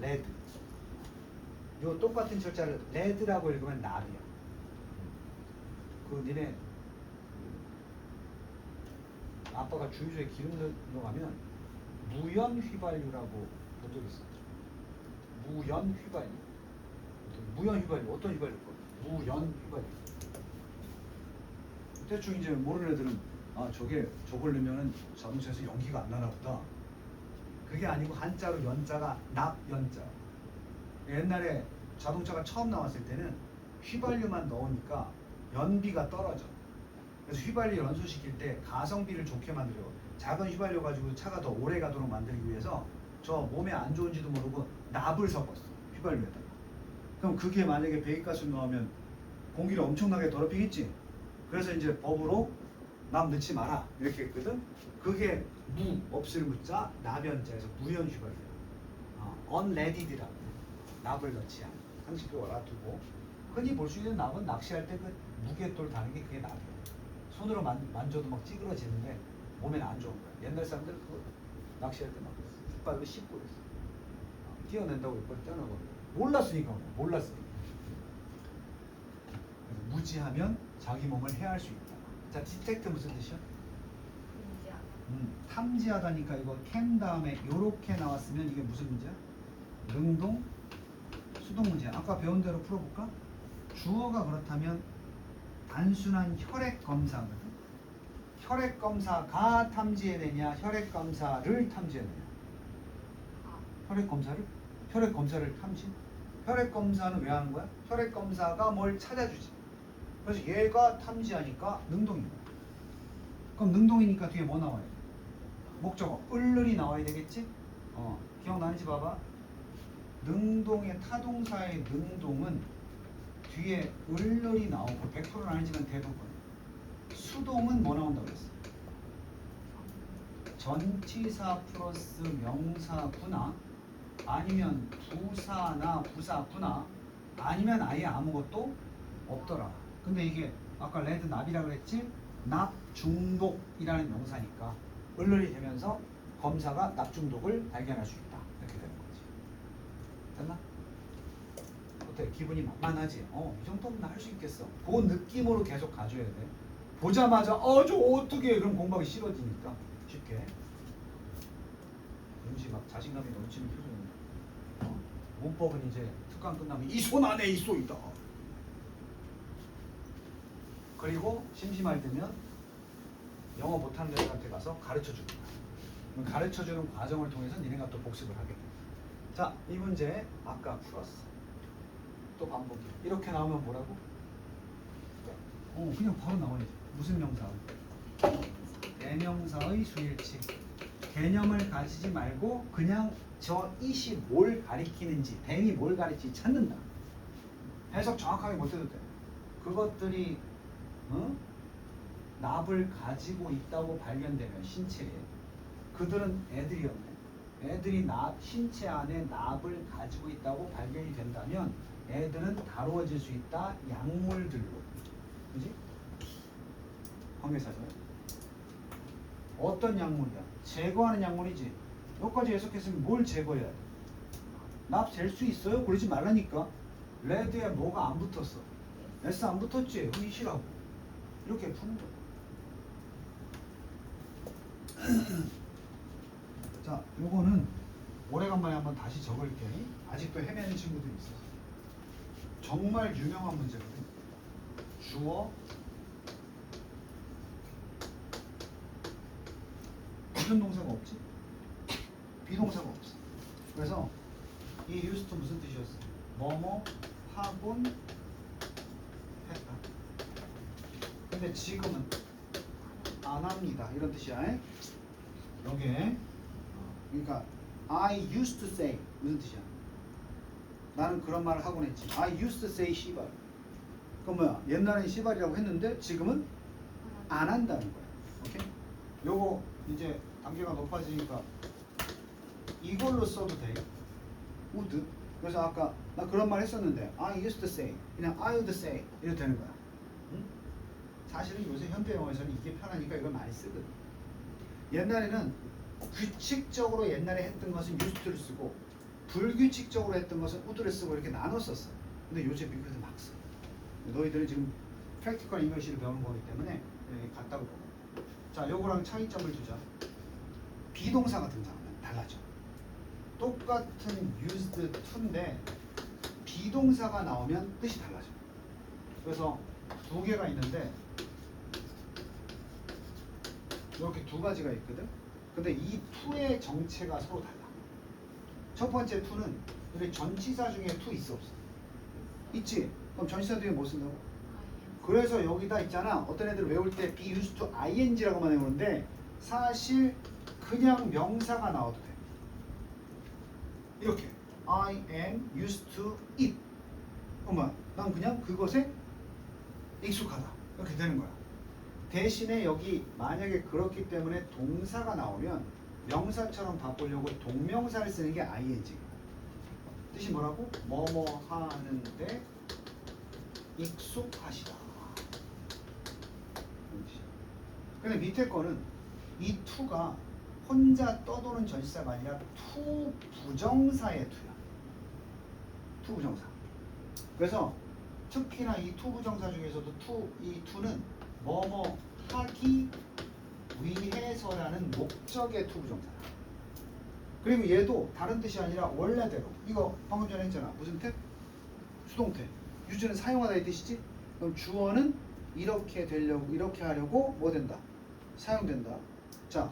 레드. 요 똑같은 철자를 레드라고 읽으면 납이야. 그 니네 아빠가 주유소에 기름 넣어가면 무연 휘발유라고 본 적 있어. 무연 휘발유. 무연 휘발유 어떤 휘발유? 무연 휘발유. 대충 이제 모르는 애들은 저걸 넣으면 자동차에서 연기가 안 나나 보다. 그게 아니고 한자로 연자가 납연자. 옛날에 자동차가 처음 나왔을 때는 휘발유만 넣으니까 연비가 떨어져. 그래서 휘발유 연소시킬 때 가성비를 좋게 만들려고 작은 휘발유 가지고 차가 더 오래 가도록 만들기 위해서 저 몸에 안 좋은지도 모르고 납을 섞었어. 휘발유에다가. 그럼 그게 만약에 배기가스를 넣으면 공기를 엄청나게 더럽히겠지. 그래서 이제 법으로 남 넣지 마라 이렇게 했거든. 그게 무 없을 무자 나변자에서 무연휴가이에요. unleaded라고 납을 넣지 않은 상식적으로 알아두고 흔히 볼 수 있는 납은 낚시할 때 그 무게돌 다는 게 그게 납이에요. 손으로 만져도 막 찌그러지는데 몸에는 안 좋은 거야. 옛날 사람들 그거 낚시할 때 막 깃발로 씹고 그랬어. 띄어낸다고 이걸 떼어나고 몰랐으니까 몰랐으니까. 그래서 무지하면 자기 몸을 해할 수 있다. 자, 디텍트 무슨 뜻이야? 탐지하다니까 이거 can 다음에 요렇게 나왔으면 이게 무슨 문제야? 능동 수동 문제야. 아까 배운 대로 풀어볼까? 주어가 그렇다면 단순한 혈액 검사거든. 혈액 검사가 탐지해내냐, 혈액 검사를 탐지해내냐? 혈액 검사를? 혈액 검사를 탐지? 혈액 검사는 왜 하는 거야? 혈액 검사가 뭘 찾아주지. 그래서 얘가 탐지하니까 능동인 거야. 그럼 능동이니까 뒤에 뭐 나와야 돼? 목적어 을을이 나와야 되겠지? 기억나는지 봐봐. 능동의 타동사의 능동은 뒤에 을을이 나오고 100%는 아니지만 대부분. 수동은 뭐 나온다고 그랬어? 전치사 플러스 명사구나, 아니면 부사나 부사구나, 아니면 아예 아무것도 없더라. 근데 이게 아까 레드 납이라 그랬지? 납 중독이라는 명사니까 을을이 되면서 검사가 납 중독을 발견할 수 있다. 이렇게 되는 거지. 됐나? 어때? 기분이 만만하지? 이 정도면 할 수 있겠어. 그 느낌으로 계속 가져야 돼. 보자마자 저 어떻게 해? 그럼 공부하기 싫어지니까 쉽게. 왠지 막 자신감이 넘치는 표정이. 문법은 이제 특강 끝나면 이 손 안에 있어 있다. 그리고 심심할 때면 영어 못하는 애들한테 가서 가르쳐주는 거야. 가르쳐주는 과정을 통해서 니네가 또 복습을 하게 돼. 자, 이 문제 아까 풀었어. 또 반복이. 이렇게 나오면 뭐라고? 그냥 바로 나와야지. 무슨 명사? 대명사의 수일치. 개념을 가지지 말고 그냥 저 it이 뭘 가리키는지, 댐이 뭘 가리키는지 찾는다. 해석 정확하게 못해도 돼. 그것들이 납을 가지고 있다고 발견되면 신체에, 그들은 애들이었네. 애들이 신체 안에 납을 가지고 있다고 발견이 된다면 애들은 다루어질 수 있다. 약물들로. 그지? 관계사죠. 어떤 약물이야? 제거하는 약물이지. 여기까지 해석했으면 뭘 제거해야 돼? 납 잴 수 있어요? 그러지 말라니까. 레드에 뭐가 안 붙었어? S 안 붙었지? 의시라고. 이렇게 푸는 거야. 자, 요거는 오래간만에 한번 다시 적을게. 아직도 헤매는 친구들이 있어. 정말 유명한 문제거든. 주어 무슨 동사가 없지? 비동사가 없어. 그래서 이 used to 무슨 뜻이었어? 뭐뭐 하곤 했다. 근데 지금은 안 합니다. 이런 뜻이야. 여기에 그러니까 I used to say 무슨 뜻이야? 나는 그런 말을 하곤 했지. I used to say 시발. 그럼 뭐야? 옛날엔 시발이라고 했는데 지금은 안 한다는 거야. 오케이? 요거 이제 단계가 높아지니까 이걸로 써도 돼. would. 그래서 아까 나 그런 말 했었는데 I used to say 그냥 I would say 이래도 되는 거야. 응? 사실은 요새 현대 영어에서는 이게 편하니까 이걸 많이 쓰거든. 옛날에는 규칙적으로 옛날에 했던 것은 used to를 쓰고 불규칙적으로 했던 것은 would를 쓰고 이렇게 나눴었어. 근데 요새 미국에서 막 써. 너희들은 지금 프랙티컬 잉글리시를 배우는 거기 때문에 같다고 보고. 자, 요거랑 차이점을 두자. 비동사가 등장하면 달라져. 똑같은 used to인데 비동사가 나오면 뜻이 달라져. 그래서 두 개가 있는데 이렇게 두 가지가 있거든. 근데 이 to의 정체가 서로 달라. 첫 번째 to는 우리 전치사 중에 to 있어 없어? 있지? 그럼 전치사 뒤에 뭐 쓴다고? 그래서 여기다 있잖아. 어떤 애들 외울 때 be used to ing라고만 외우는데 사실 그냥 명사가 나와도 돼. 이렇게 I am used to it 그럼 난 그냥 그것에 익숙하다 이렇게 되는 거야. 대신에 여기 만약에 그렇기 때문에 동사가 나오면 명사처럼 바꾸려고 동명사를 쓰는 게 ing. 뜻이 뭐라고? 뭐뭐 하는데 익숙하시다. 근데 밑에 거는 이 to가 혼자 떠도는 전치사가 아니라 to 부정사의 to야. to 부정사. 그래서 특히나 이 to 부정사 중에서도 이 to는 뭐뭐 하기 위해서라는 목적의 to 부정사야. 그리고 얘도 다른 뜻이 아니라 원래대로. 이거 방금 전에 했잖아. 무슨 태? 수동태. 유즈는 사용하다 이 뜻이지? 그럼 주어는 이렇게 되려고, 이렇게 하려고 뭐 된다? 사용된다. 자,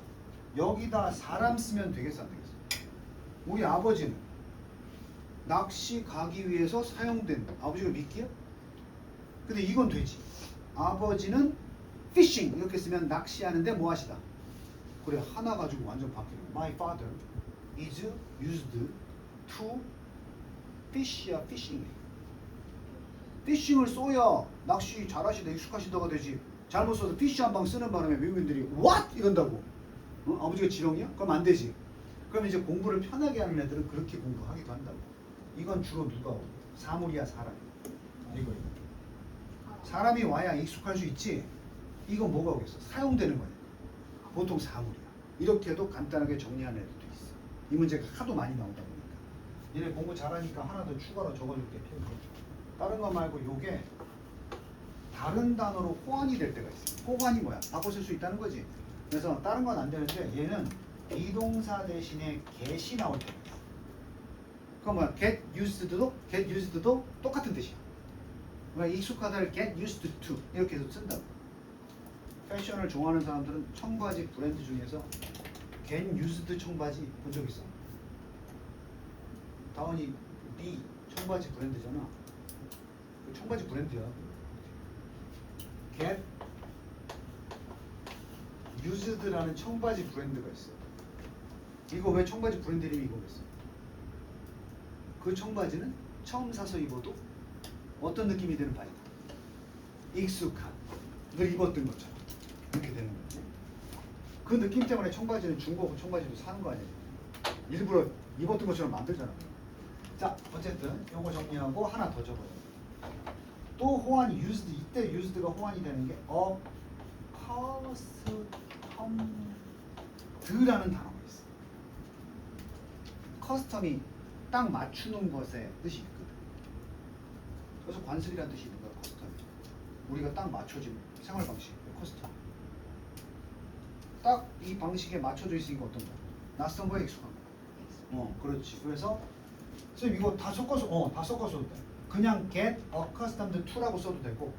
여기다 사람 쓰면 되겠어, 안 되겠어? 우리 아버지는 낚시 가기 위해서 사용된다. 아버지가 미끼야? 근데 이건 되지. 아버지는 fishing 이렇게 쓰면 낚시하는데 뭐 하시다? 그래, 하나 가지고 완전 바뀌는 거야. My father is used to fish야, fishing. 피싱을 써야 낚시 잘하시다, 익숙하시다가 되지. 잘못 써서 피쉬 한 방 쓰는 바람에 외국인들이 what? 이런다고. 어? 아버지가 지렁이야? 그럼 안 되지. 그럼 이제 공부를 편하게 하는 애들은 그렇게 공부하기도 한다고. 이건 주로 누가 오고? 사물이야, 사람. 이거. 사람이 와야 익숙할 수 있지. 이건 뭐가 오겠어? 사용되는 거야. 보통 사물이야. 이렇게도 간단하게 정리하는 애들도 있어. 이 문제가 하도 많이 나오다 보니까. 얘네 공부 잘하니까 하나 더 추가로 적어줄게. 다른 거 말고 요게 다른 단어로 호환이 될 때가 있어. 호환이 뭐야? 바꿔 쓸 수 있다는 거지. 그래서 다른 건 안 되는데 얘는 비동사 대신에 get이 나올 때가 있어. 그럼 뭐야? get used도 똑같은 뜻이야. 그러니까 익숙하다를 get used to 이렇게 해서 쓴다고. 패션을 좋아하는 사람들은 청바지 브랜드 중에서 get used 청바지 본 적 있어? 다원이 B 청바지 브랜드잖아. 그 청바지 브랜드야. get used라는 청바지 브랜드가 있어. 이거 왜 청바지 브랜드 이름이 이거겠어? 그 청바지는 처음 사서 입어도 어떤 느낌이 드는 바지다. 익숙한. 늘 입었던 것처럼. 이렇게 되는 거지. 그 느낌 때문에 청바지는 중고 청바지도 사는 거 아니야. 일부러 입었던 것처럼 만들잖아. 자, 어쨌든 요거 정리하고 하나 더 적어요. 또 호환이 used, 이때 used가 호환이 되는 게 custom드라는 단어가 있어. 커스텀이 딱 맞추는 것에 뜻이 있거든. 그래서 관습이라는 뜻이 있는 거야, 커스텀이. 우리가 딱 맞춰진 생활 방식, 커스텀. 딱 이 방식에 맞춰져 있으니까 어떤 거야? 낯선 거에 익숙한 거야. 그렇지. 그래서 선생님 이거 다 섞어서 다 섞어서 돼. 그냥 get accustomed to라고 써도 되고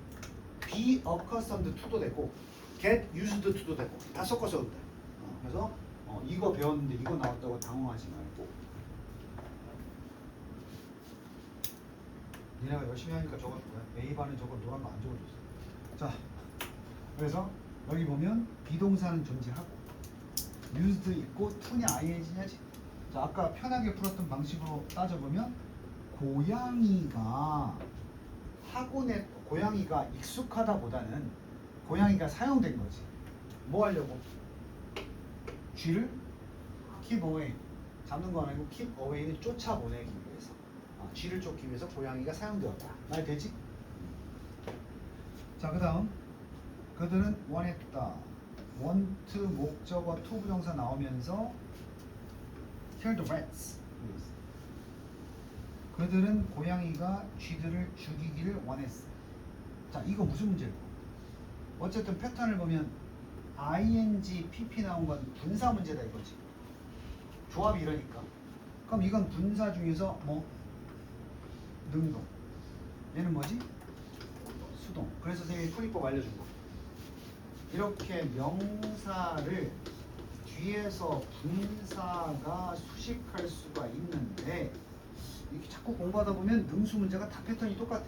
be accustomed to도 되고 get used to도 되고 다 섞어서 써도 돼. 그래서 이거 배웠는데 이거 나왔다고 당황하지 말고 니네가 열심히 하니까 적어줄 거야. A반은 저거 노란 거 안 적어줬어. 자, 그래서 여기 보면 비동사는 존재하고 used 있고 to냐 ing냐지. 자, 아까 편하게 풀었던 방식으로 따져보면 고양이가 익숙하다보다는 고양이가 사용된 거지. 뭐 하려고? 쥐를 keep away. 잡는 거 아니고 keep away는 쫓아보내기 위해서. 쥐를 쫓기 위해서 고양이가 사용되었다. 말 되지? 자, 그 다음 그들은 원했다. want 목적어 to 부정사 나오면서 kill the rats. 그들은 고양이가 쥐들을 죽이기를 원했어. 자, 이거 무슨 문제일까? 어쨌든 패턴을 보면 ing, pp 나온 건 분사 문제다 이거지. 조합이 이러니까. 그럼 이건 분사 중에서 뭐? 능동. 얘는 뭐지? 수동. 그래서 선생님이 풀이법 알려준 거. 이렇게 명사를 뒤에서 분사가 수식할 수가 있는데 이렇게 자꾸 공부하다 보면 능수 문제가 다 패턴이 똑같아.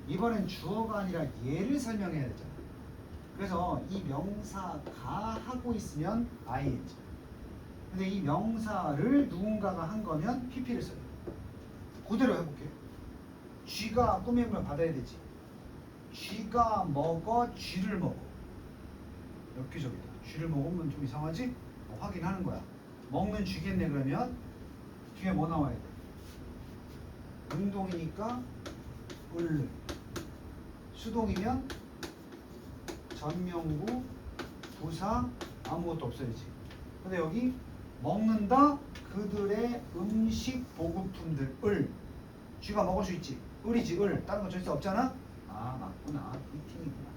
이번엔 주어가 아니라 얘를 설명해야 되잖아. 그래서 이 명사가 하고 있으면 ing. 근데 이 명사를 누군가가 한 거면 pp를 써요. 그대로 해볼게. 쥐가 꾸밈을 받아야 되지. 쥐가 먹어, 쥐를 먹어. 엽기적이다. 쥐를 먹으면 좀 이상하지? 확인하는 거야. 먹는 쥐겠네. 그러면 뒤에 뭐 나와야 돼? 능동이니까 을. 수동이면 전명구, 부사, 아무것도 없어야지. 근데 여기 먹는다 그들의 음식 보급품들 을. 쥐가 먹을 수 있지. 을이지 을. 다른 거 절대 없잖아. 아 맞구나. 이팅이구나.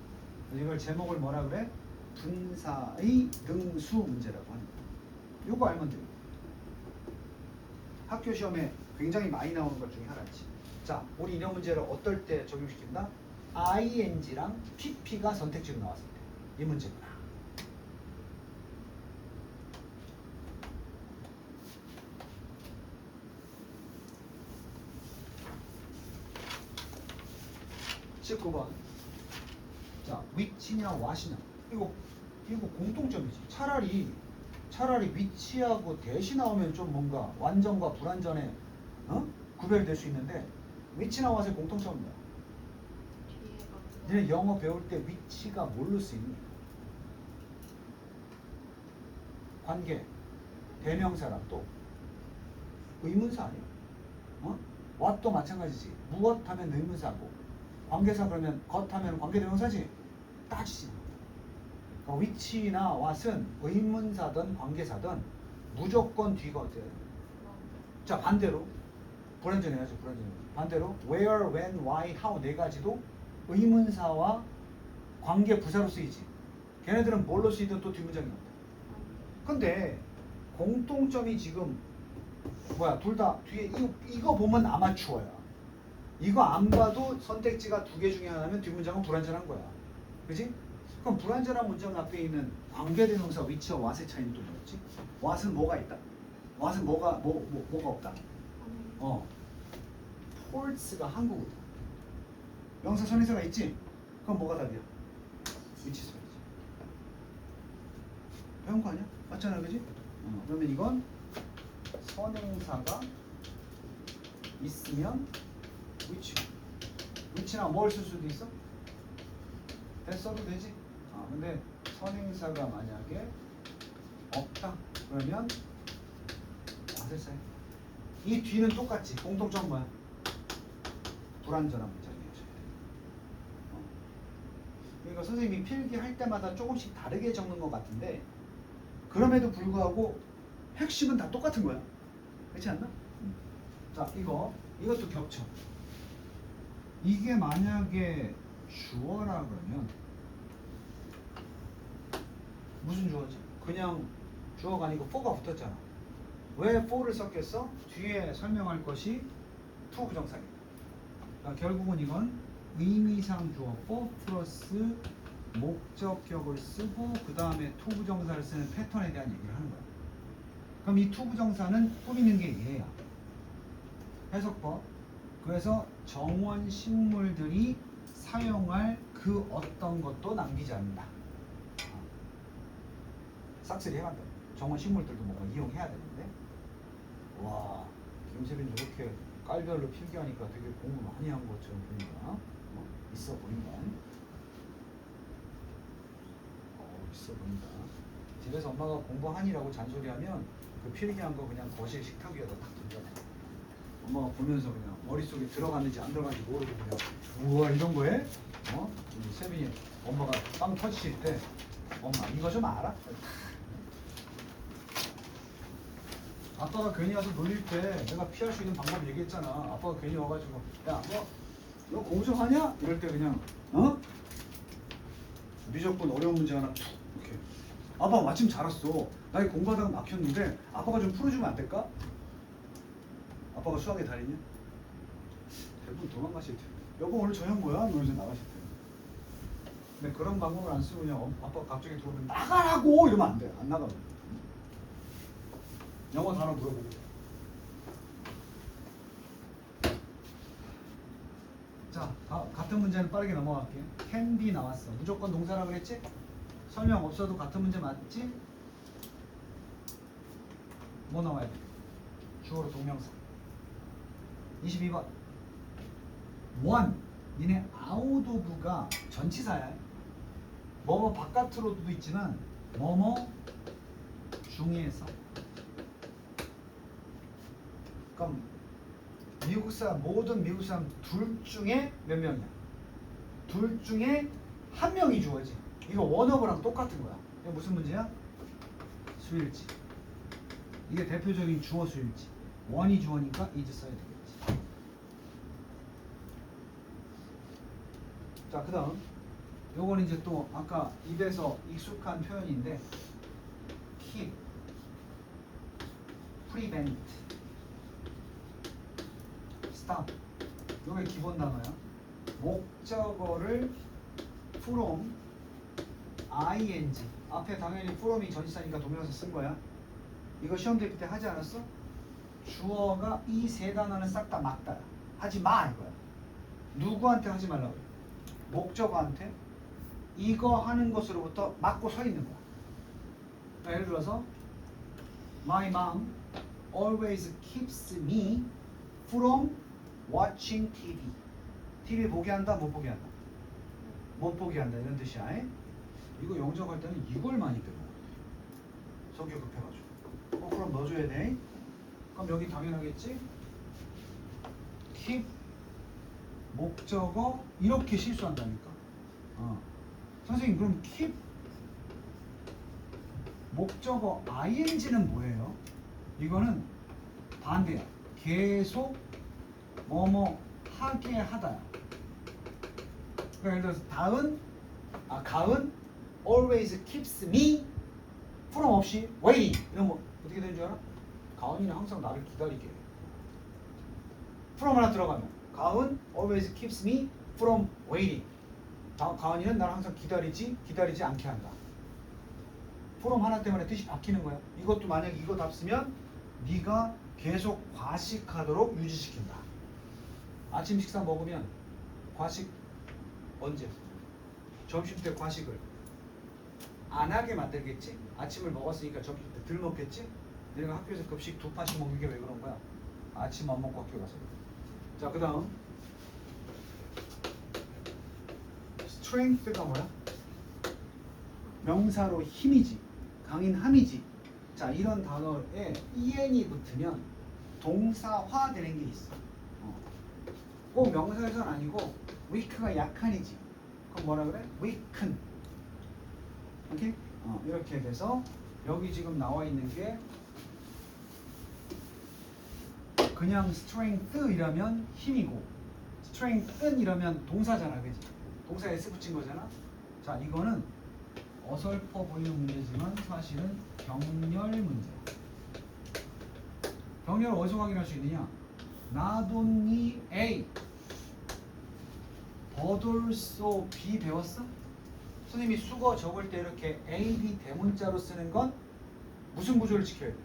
이걸 제목을 뭐라 그래? 분사의 능수 문제라고 하는 거야. 요거 알면 돼요. 학교 시험에 굉장히 많이 나오는 것 중에 하나지. 자, 우리 이런 문제를 어떨 때 적용시킨다? ing랑 pp가 선택지로 나왔을 때. 이 문제구나. (19번) 자, which냐 what이냐. 이거 공통점이지. 차라리 위치하고 대시 나오면 좀 뭔가 완전과 불완전에 구별될 수 있는데 위치나 what의 공통점은 뭐야? 너네 영어 배울 때 위치가 뭘로 쓰이니? 관계, 대명사랑 또 의문사 아니야? what도 마찬가지지. 무엇 하면 의문사고 관계사 그러면 것 하면 관계대명사지. 따지지. 위치나 what은 의문사든 관계사든 무조건 뒤가 어때요? 자, 반대로 불완전해야죠. 반대로 where, when, why, how 네 가지도 의문사와 관계 부사로 쓰이지. 걔네들은 뭘로 쓰이든 또 뒷문장이 없다. 근데 공통점이 지금 뭐야? 둘 다 뒤에 이거 보면 아마추어야. 이거 안 봐도 선택지가 두 개 중에 하나면 뒷문장은 불완전한 거야. 그지? 그럼 불완전한 문장 앞에 있는 관계대명사 위치와 what의 차이는 또 뭐였지? what은 뭐가 있다? what은 뭐가 없다? 폴스가 한국어다. 명사 선행사가 있지? 그럼 뭐가 답이야? 위치 써야지. 배운 거 아니야? 맞잖아, 그지? 그러면 이건 선행사가 있으면 위치나 뭘 쓸 수도 있어? 써도 되지. 근데 선행사가 만약에 없다 그러면 what을 써야 돼. 이 뒤는 똑같지. 공통점 뭐야? 불완전한 문장이어줘야 돼. 그러니까 선생님이 필기할 때마다 조금씩 다르게 적는 것 같은데 그럼에도 불구하고 핵심은 다 똑같은 거야. 그렇지 않나? 자, 이것도 겹쳐. 이게 만약에 주어라 그러면 무슨 주어지? 그냥 주어가 아니고 for가 붙었잖아. 왜 for를 썼겠어? 뒤에 설명할 것이 to 부정사니까. 그러니까 결국은 이건 의미상 주어 for 플러스 목적격을 쓰고 그 다음에 to 부정사를 쓰는 패턴에 대한 얘기를 하는 거야. 그럼 이 to 부정사는 꾸미는 게 얘야. 해석법. 그래서 정원 식물들이 사용할 그 어떤 것도 남기지 않는다. 싹쓸이 해간다. 정원 식물들도 뭔가 이용해야 되는데. 와, 김세빈 저렇게 깔별로 필기하니까 되게 공부 많이 한 것처럼 보인다. 있어 보인다. 있어 보인다. 집에서 엄마가 공부하니라고 잔소리하면 그 필기한 거 그냥 거실 식탁 위에다 딱 던져놔. 엄마가 보면서 그냥 머릿속에 들어갔는지 안 들어갔는지 모르고 그냥 우와 이런 거에? 우리 세빈이 엄마가 빵 터지실 때 엄마 이거 좀 알아? 아빠가 괜히 와서 놀릴 때 내가 피할 수 있는 방법 얘기했잖아. 아빠가 괜히 와가지고 야 너 공부 좀 하냐? 이럴 때 그냥 무조건 어려운 문제 하나 툭 이렇게 아빠 마침 잘 왔어. 나 이거 공부하다가 막혔는데 아빠가 좀 풀어주면 안 될까? 아빠가 수학에 달이냐? 대부분 도망가실 텐데. 여보 오늘 저녁 뭐야? 이러면서 나가실 텐데. 근데 그런 방법을 안 쓰고 그냥 아빠가 갑자기 들어오면 나가라고 이러면 안 돼. 안 나가. 영어 단어 물어보고. 자, 같은 문제는 빠르게 넘어갈게요. can be 나왔어. 무조건 동사라 그랬지? 설명 없어도 같은 문제 맞지? 뭐 나와야 돼? 주어로 동명사. 22번. 원 니네 out of가 전치사야. 뭐뭐 바깥으로도 있지만 뭐뭐 중에서. 그럼 미국 사람 모든 미국 사람 둘 중에 몇 명이야? 둘 중에 한 명이 주어지. 이거 원어브랑 똑같은 거야. 이게 무슨 문제야? 수일치. 이게 대표적인 주어 수일치. 원이 주어니까 is 써야 되겠지. 자, 그 다음 요거는 이제 또 아까 입에서 익숙한 표현인데 keep, prevent, stop. 요게 기본 단어야. 목적어를 from, ing. 앞에 당연히 from이 전치사니까 동명사 쓴 거야. 이거 시험 대비 때 하지 않았어? 주어가 이 세 단어는 싹 다 맞다. 하지 마 이거야. 누구한테 하지 말라고 그래? 목적어한테 이거 하는 것으로부터 막고 서 있는 거야. 그러니까 예를 들어서 My mom always keeps me from watching TV. TV 보게 한다, 못 보게 한다? 못 보게 한다 이런 뜻이야. 이거 영접할 때는 이걸 많이 배워. 성격 급해가지고. 그럼 넣어줘야 돼. 그럼 여기 당연하겠지? keep 목적어 이렇게 실수한다니까. 선생님 그럼 keep 목적어 ing는 뭐예요? 이거는 반대야. 계속 뭐뭐 하게 하다야. 그러니까 예를 들어서 가은 always keeps me from 없이 waiting 이런 거 어떻게 되는 줄 알아? 가은이는 항상 나를 기다리게 해. from 하나 들어가면 가은 always keeps me from waiting. 가은이는 나를 항상 기다리지 않게 한다. from 하나 때문에 뜻이 바뀌는 거야. 이것도 만약 이거 답 쓰면 네가 계속 과식하도록 유지시킨다. 아침 식사 먹으면 과식 언제? 점심 때 과식을 안 하게 만들겠지? 아침을 먹었으니까 점심 때 덜 먹겠지? 내가 학교에서 급식 2판씩 먹는 게 왜 그런 거야? 아침 안 먹고 학교 가서. 자, 그 다음 strength가 뭐야? 명사로 힘이지, 강인함이지. 자, 이런 단어에 en이 붙으면 동사화 되는 게 있어. 꼭 명사에서는 아니고 weak가 약한이지. 그럼 뭐라 그래? weaken. 오케이? 이렇게 돼서 여기 지금 나와 있는 게 그냥 strength 이라면 힘이고 strengthen 이라면 동사잖아, 그지? 동사 s 붙인 거잖아. 자, 이거는 어설퍼 보이는 문제지만 사실은 병렬 문제. 병렬 어디서 확인할 수 있느냐? not only A but also B 배웠어? 선생님이 수거 적을 때 이렇게 A, B 대문자로 쓰는 건 무슨 구조를 지켜야 돼?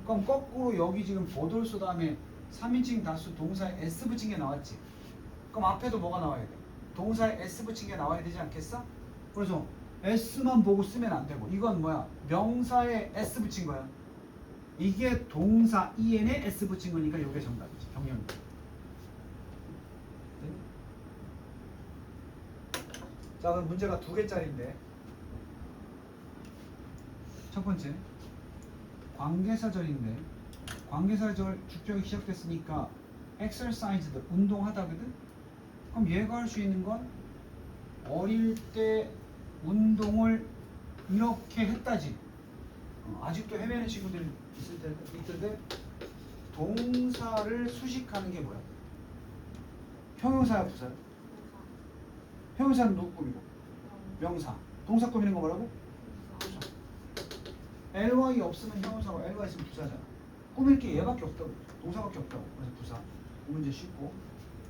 그럼 거꾸로 여기 지금 보돌소 다음에 3인칭 다수 동사에 S 붙인 게 나왔지? 그럼 앞에도 뭐가 나와야 돼? 동사에 S 붙인 게 나와야 되지 않겠어? 그래서 S만 보고 쓰면 안 되고 이건 뭐야? 명사에 S 붙인 거야. 이게 동사 EN에 S 붙인 거니까 이게 정답이지. 병렬. 자, 그럼 문제가 2개짜리인데 첫 번째 관계사절인데 관계사절 주격이 시작됐으니까 exercised 운동하다거든? 그럼 얘가 할 수 있는 건 어릴 때 운동을 이렇게 했다지. 아직도 헤매는 친구들이 있을 텐데 동사를 수식하는 게 뭐야? 형용사야 부사야? 형용사는 누구 꾸미고? 명사. 동사 꾸미는 거 뭐라고? 부사. ly 없으면 형용사고 ly 있으면 부사잖아. 꾸밀 게 얘밖에 없다고. 동사밖에 없다고. 그래서 부사. 이 문제 쉽고.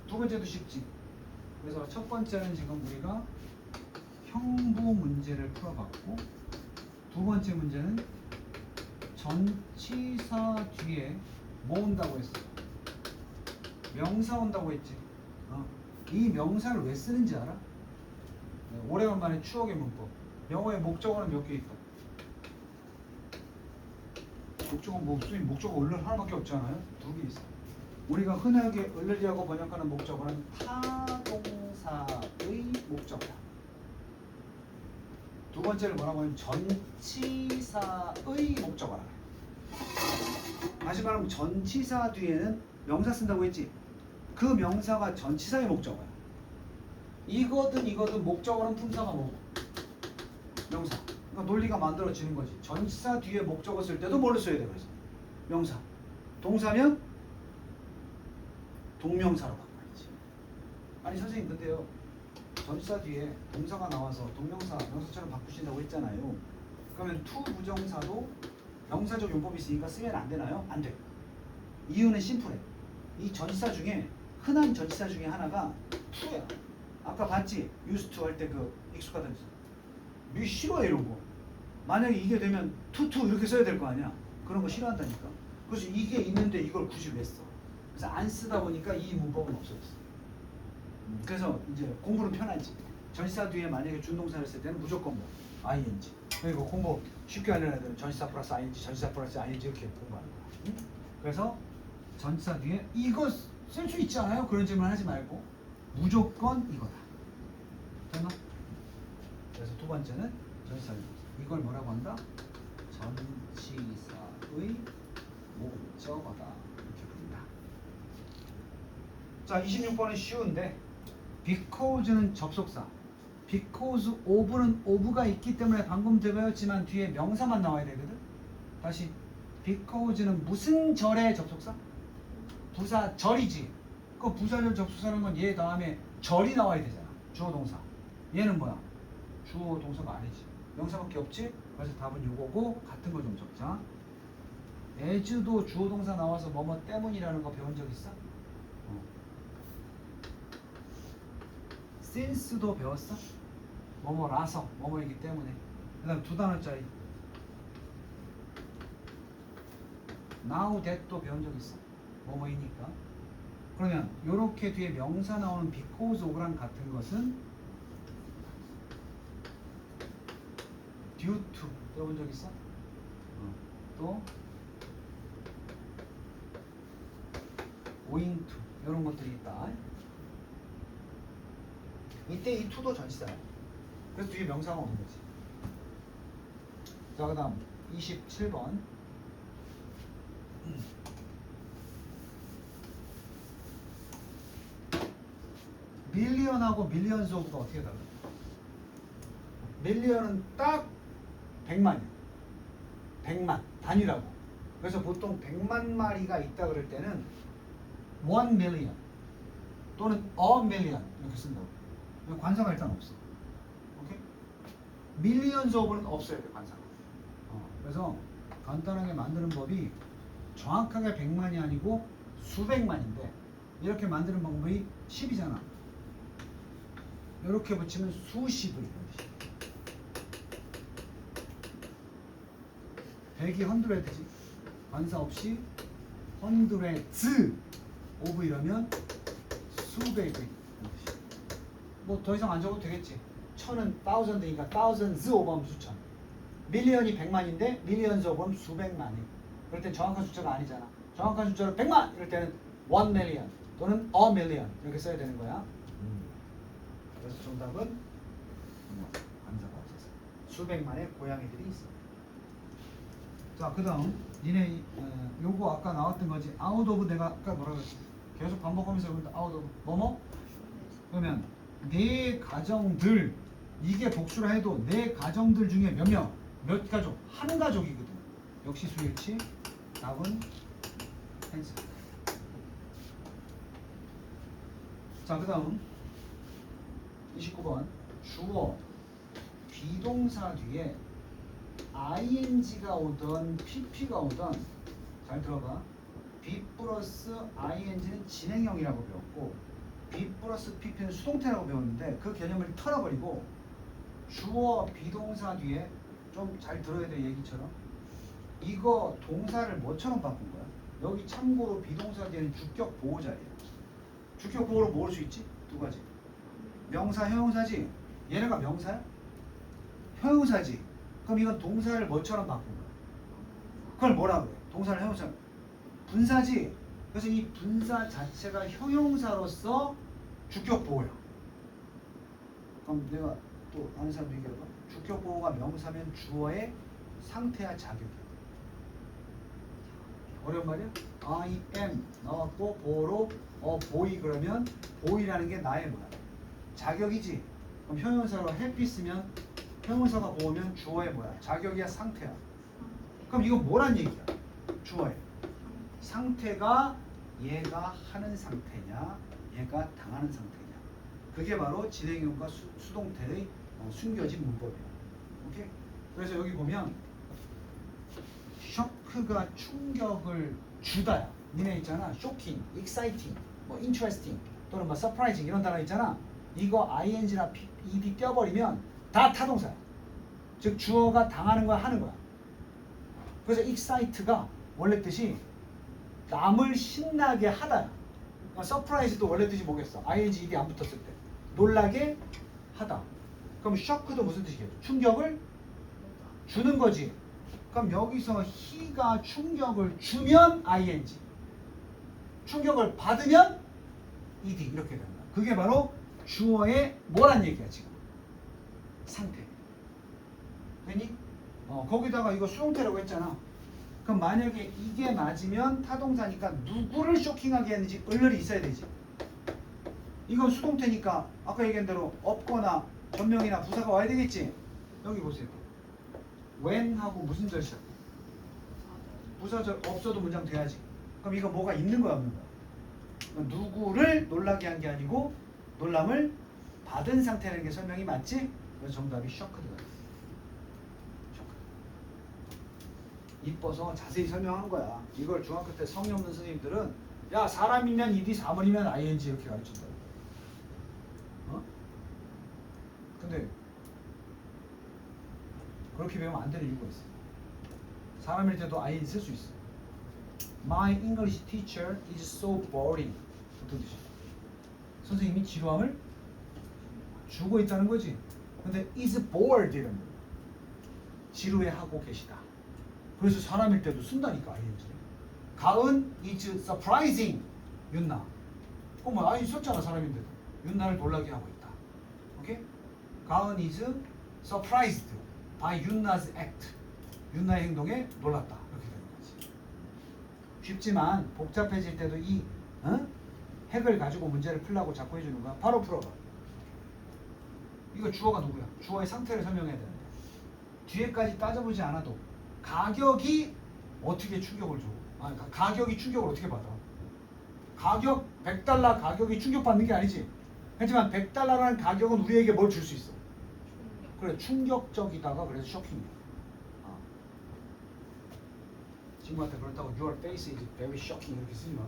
두 번째도 쉽지. 그래서 첫 번째는 지금 우리가 형부 문제를 풀어봤고 두 번째 문제는 전치사 뒤에 뭐 온다고 했어? 명사 온다고 했지. 이 명사를 왜 쓰는지 알아? 오래간만에 추억의 문법. 영어의 목적어는 몇 개 있다? 목적어 뭐 목적어 원래 하나밖에 없잖아요. 2개 있어. 우리가 흔하게 을르리하고 번역하는 목적어는 타동사의 목적어다. 두 번째를 뭐라고 하면 전치사의 목적어라. 다시 말하면 전치사 뒤에는 명사 쓴다고 했지. 그 명사가 전치사의 목적어야. 이거든 목적어는 품사가 뭐고? 명사. 그러니까 논리가 만들어지는 거지. 전치사 뒤에 목적어 쓸 때도 뭘로 써야 돼? 그래서 명사. 동사면 동명사로 바꿔야지. 아니 선생님 근데요, 전치사 뒤에 동사가 나와서 동명사, 명사처럼 바꾸신다고 했잖아요. 그러면 투 부정사도 명사적 용법이 있으니까 쓰면 안 되나요? 안 돼요. 이유는 심플해. 이 전치사 중에 흔한 전치사 중에 하나가 투야. 아까 봤지? used to 할 때 그 익숙하다면서. 미 싫어해 이런 거. 만약에 이게 되면 투 이렇게 써야 될 거 아니야. 그런 거 싫어한다니까. 그래서 이게 있는데 이걸 굳이 왜 써? 그래서 안 쓰다 보니까 이 문법은 없어졌어. 그래서 이제 공부는 편하지. 전치사 뒤에 만약에 준동사를 쓸 때는 무조건 뭐 ing. 그리고 공부 쉽게 하려는 애들은 전치사 플러스 ing, 전치사 플러스 ing 이렇게 공부하는 거야. 응? 그래서 전치사 뒤에 이거 쓸 수 있지 않아요? 그런 질문 하지 말고 무조건 이거다. 됐나? 그래서 두 번째는 전치사. 이걸 뭐라고 한다? 전치사의 목적어다. 이렇게 부른다. 자, 26번은 쉬운데 because는 접속사, because of는 of가 있기 때문에 방금 배웠지만 뒤에 명사만 나와야 되거든. 다시 because는 무슨 절의 접속사? 부사절이지. 그 부사절 접속사라는 건 얘 다음에 절이 나와야 되잖아. 주어 동사. 얘는 뭐야? 주어 동사가 아니지. 명사밖에 없지. 그래서 답은 요거고 같은 거 좀 적자. as도 주어 동사 나와서 뭐뭐 때문이라는 거 배운 적 있어? since도 배웠어? 뭐뭐라서 뭐뭐이기 때문에. 그 다음 두 단어짜리 now that도 배운 적 있어? 뭐뭐이니까. 그러면 요렇게 뒤에 명사 나오는 because of랑 같은 것은 due to 들어본 적 있어? 또 owing to 이런 것들이 있다. 이때 이 to도 전치사야. 그래서 뒤에 명사가 오는 거지. 자, 그 다음 27번. 밀리언하고 밀리언스 오브가 어떻게 달라? 밀리언은 딱 100만이야. 100만 단위라고. 그래서 보통 100만 마리가 있다 그럴 때는 1 million 또는 a million 이렇게 쓴다고. 관사가 일단 없어. 오케이? 밀리언스 오브는 없어야 돼, 관사가. 그래서 간단하게 만드는 법이 정확하게 100만이 아니고 수백만인데 이렇게 만드는 방법이 10이잖아. 이렇게 붙이면 수십을. 100이 100지. 관사 없이 hundreds of 이러면 수백의. 뭐 더 이상 안 적어도 되겠지. 천은 thousand이니까 thousands of 하면 수천. 밀리언이 100만인데 millions of 하면 수백만이. 그럴 땐 정확한 숫자가 아니잖아. 정확한 숫자로 100만 이럴 때는 1 million 또는 a million 이렇게 써야 되는 거야. 그래서 정답은 관사가 없어서 수백만의 고양이들이 있어. 자, 그 다음 니네 요거 아까 나왔던 거지. out of 내가 아까 뭐라 그랬지? 계속 반복하면서 여러분들 out of 뭐뭐? 그러면 네 가정들, 이게 복수라 해도 네 가정들 중에 몇 명? 몇 가족? 한 가족이거든. 역시 수일치. 답은 펜스. 자, 그 다음 29번 주어 비동사 뒤에 ing가 오던 pp가 오던, 잘 들어봐. be 플러스 ing는 진행형이라고 배웠고 be 플러스 pp는 수동태라고 배웠는데 그 개념을 털어버리고 주어 비동사 뒤에 좀 잘 들어야 돼. 얘기처럼 이거 동사를 뭐처럼 바꾼 거야? 여기 참고로 비동사 뒤에는 주격 보호자예요. 주격 보호로 뭐 올 수 있지? 두 가지. 명사, 형용사지. 얘네가 명사야? 형용사지. 그럼 이건 동사를 뭐처럼 바꾼 거야? 그걸 뭐라 그래? 동사를 형용사. 분사지. 그래서 이 분사 자체가 형용사로서 주격 보호야. 그럼 내가 또 아는 사람 얘기해봐. 주격 보호가 명사면 주어의 상태야 자격이야. 어려운 말이야? I am 나왔고 보호로 boy 그러면 boy라는 게 나의 뭐야? 자격이지. 그럼 형용사로 happy 쓰면 형용사가 보호면 주어의 뭐야? 자격이야 상태야. 그럼 이건 뭐란 얘기야? 주어의 상태가 얘가 하는 상태냐 얘가 당하는 상태냐 그게 바로 진행형과 수동태의 숨겨진 문법이야. 오케이? 그래서 여기 보면 쇼크가 충격을 주다야. 니네 있잖아. 쇼킹, exciting, 뭐 interesting 또는 뭐 surprising 이런 단어 있잖아. 이거 ing나 ed 떼어버리면 다 타동사야. 즉 주어가 당하는 거야 하는 거야. 그래서 excite가 원래 뜻이 남을 신나게 하다야. surprise도 원래 뜻이 뭐겠어? ing, ed 안 붙었을 때 놀라게 하다. 그럼 shock도 무슨 뜻이겠어? 충격을 주는 거지. 그럼 여기서 he가 충격을 주면 ing, 충격을 받으면 ed 이렇게 되는 거야. 그게 바로 주어의 뭐란 얘기야 지금? 상태. 되니? 거기다가 이거 수동태라고 했잖아. 그럼 만약에 이게 맞으면 타동사니까 누구를 쇼킹하게 했는지 을을이 있어야 되지. 이건 수동태니까 아까 얘기한 대로 없거나 전명이나 부사가 와야 되겠지. 여기 보세요. when하고 무슨 절 시작? 부사절 없어도 문장 돼야지. 그럼 이거 뭐가 있는 거야 없는 거야? 누구를 놀라게 한 게 아니고 놀람을 받은 상태라는 게 설명이 맞지? 그래서 정답이 shocked가 있어. 이뻐서 자세히 설명한 거야. 이걸 중학교 때 성의 없는 선생님들은 야 사람이면 ed, 사물이면 ing 이렇게 가르친다고. 근데 그렇게 배우면 안 되는 이유가 있어. 사람일 때도 ing 쓸 수 있어. My English teacher is so boring. 어떤 뜻이야? 선생님이 지루함을 주고 있다는 거지. 근데 is bored 이런 거. 지루해하고 계시다. 그래서 사람일 때도 쓴다니까 ing. 가은 is surprising 윤나. 뭐 ing 썼잖아 사람인데도. 윤나를 놀라게 하고 있다. 오케이? 가은 is surprised by 윤나's act. 윤나의 행동에 놀랐다. 이렇게 되는 거지. 쉽지만 복잡해질 때도 이 핵을 가지고 문제를 풀라고 자꾸 해주는 거야. 바로 풀어봐. 이거 주어가 누구야? 주어의 상태를 설명해야 되는데 뒤에까지 따져보지 않아도 가격이 어떻게 충격을 줘? 가격이 충격을 어떻게 받아? 가격 100달러 가격이 충격받는 게 아니지. 하지만 100달러라는 가격은 우리에게 뭘 줄 수 있어? 그래 충격적이다가 그래서 쇼킹이야. 친구한테 그렇다고 your face is very shocking 이렇게 쓰지 마.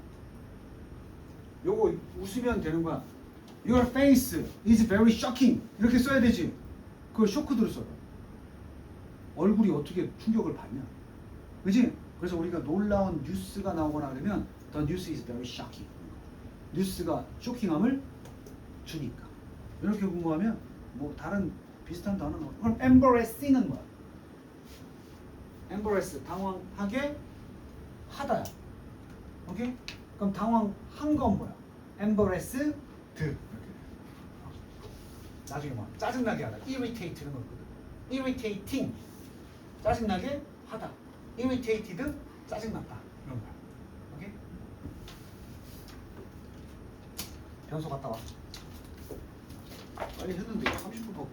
요거 웃으면 되는 거야. Your face is very shocking 이렇게 써야 되지. 그걸 쇼크드로 써요. 얼굴이 어떻게 충격을 받냐. 그지? 그래서 우리가 놀라운 뉴스가 나오거나 그러면 The news is very shocking. 뉴스가 쇼킹함을 주니까. 이렇게 공부하면 뭐 다른 비슷한 단어는 그럼 embarrassing은 뭐야? embarrass 당황하게 하다야. 오케이? 그럼 당황한 건 뭐야? embarrassed 이렇게. 나중에 뭐 짜증나게 하다 irritate는 거거든. irritating 짜증나게 하다. irritated 짜증났다. 이런 거야. 오케이? 변소 갔다 와. 빨리 했는데 30분 더.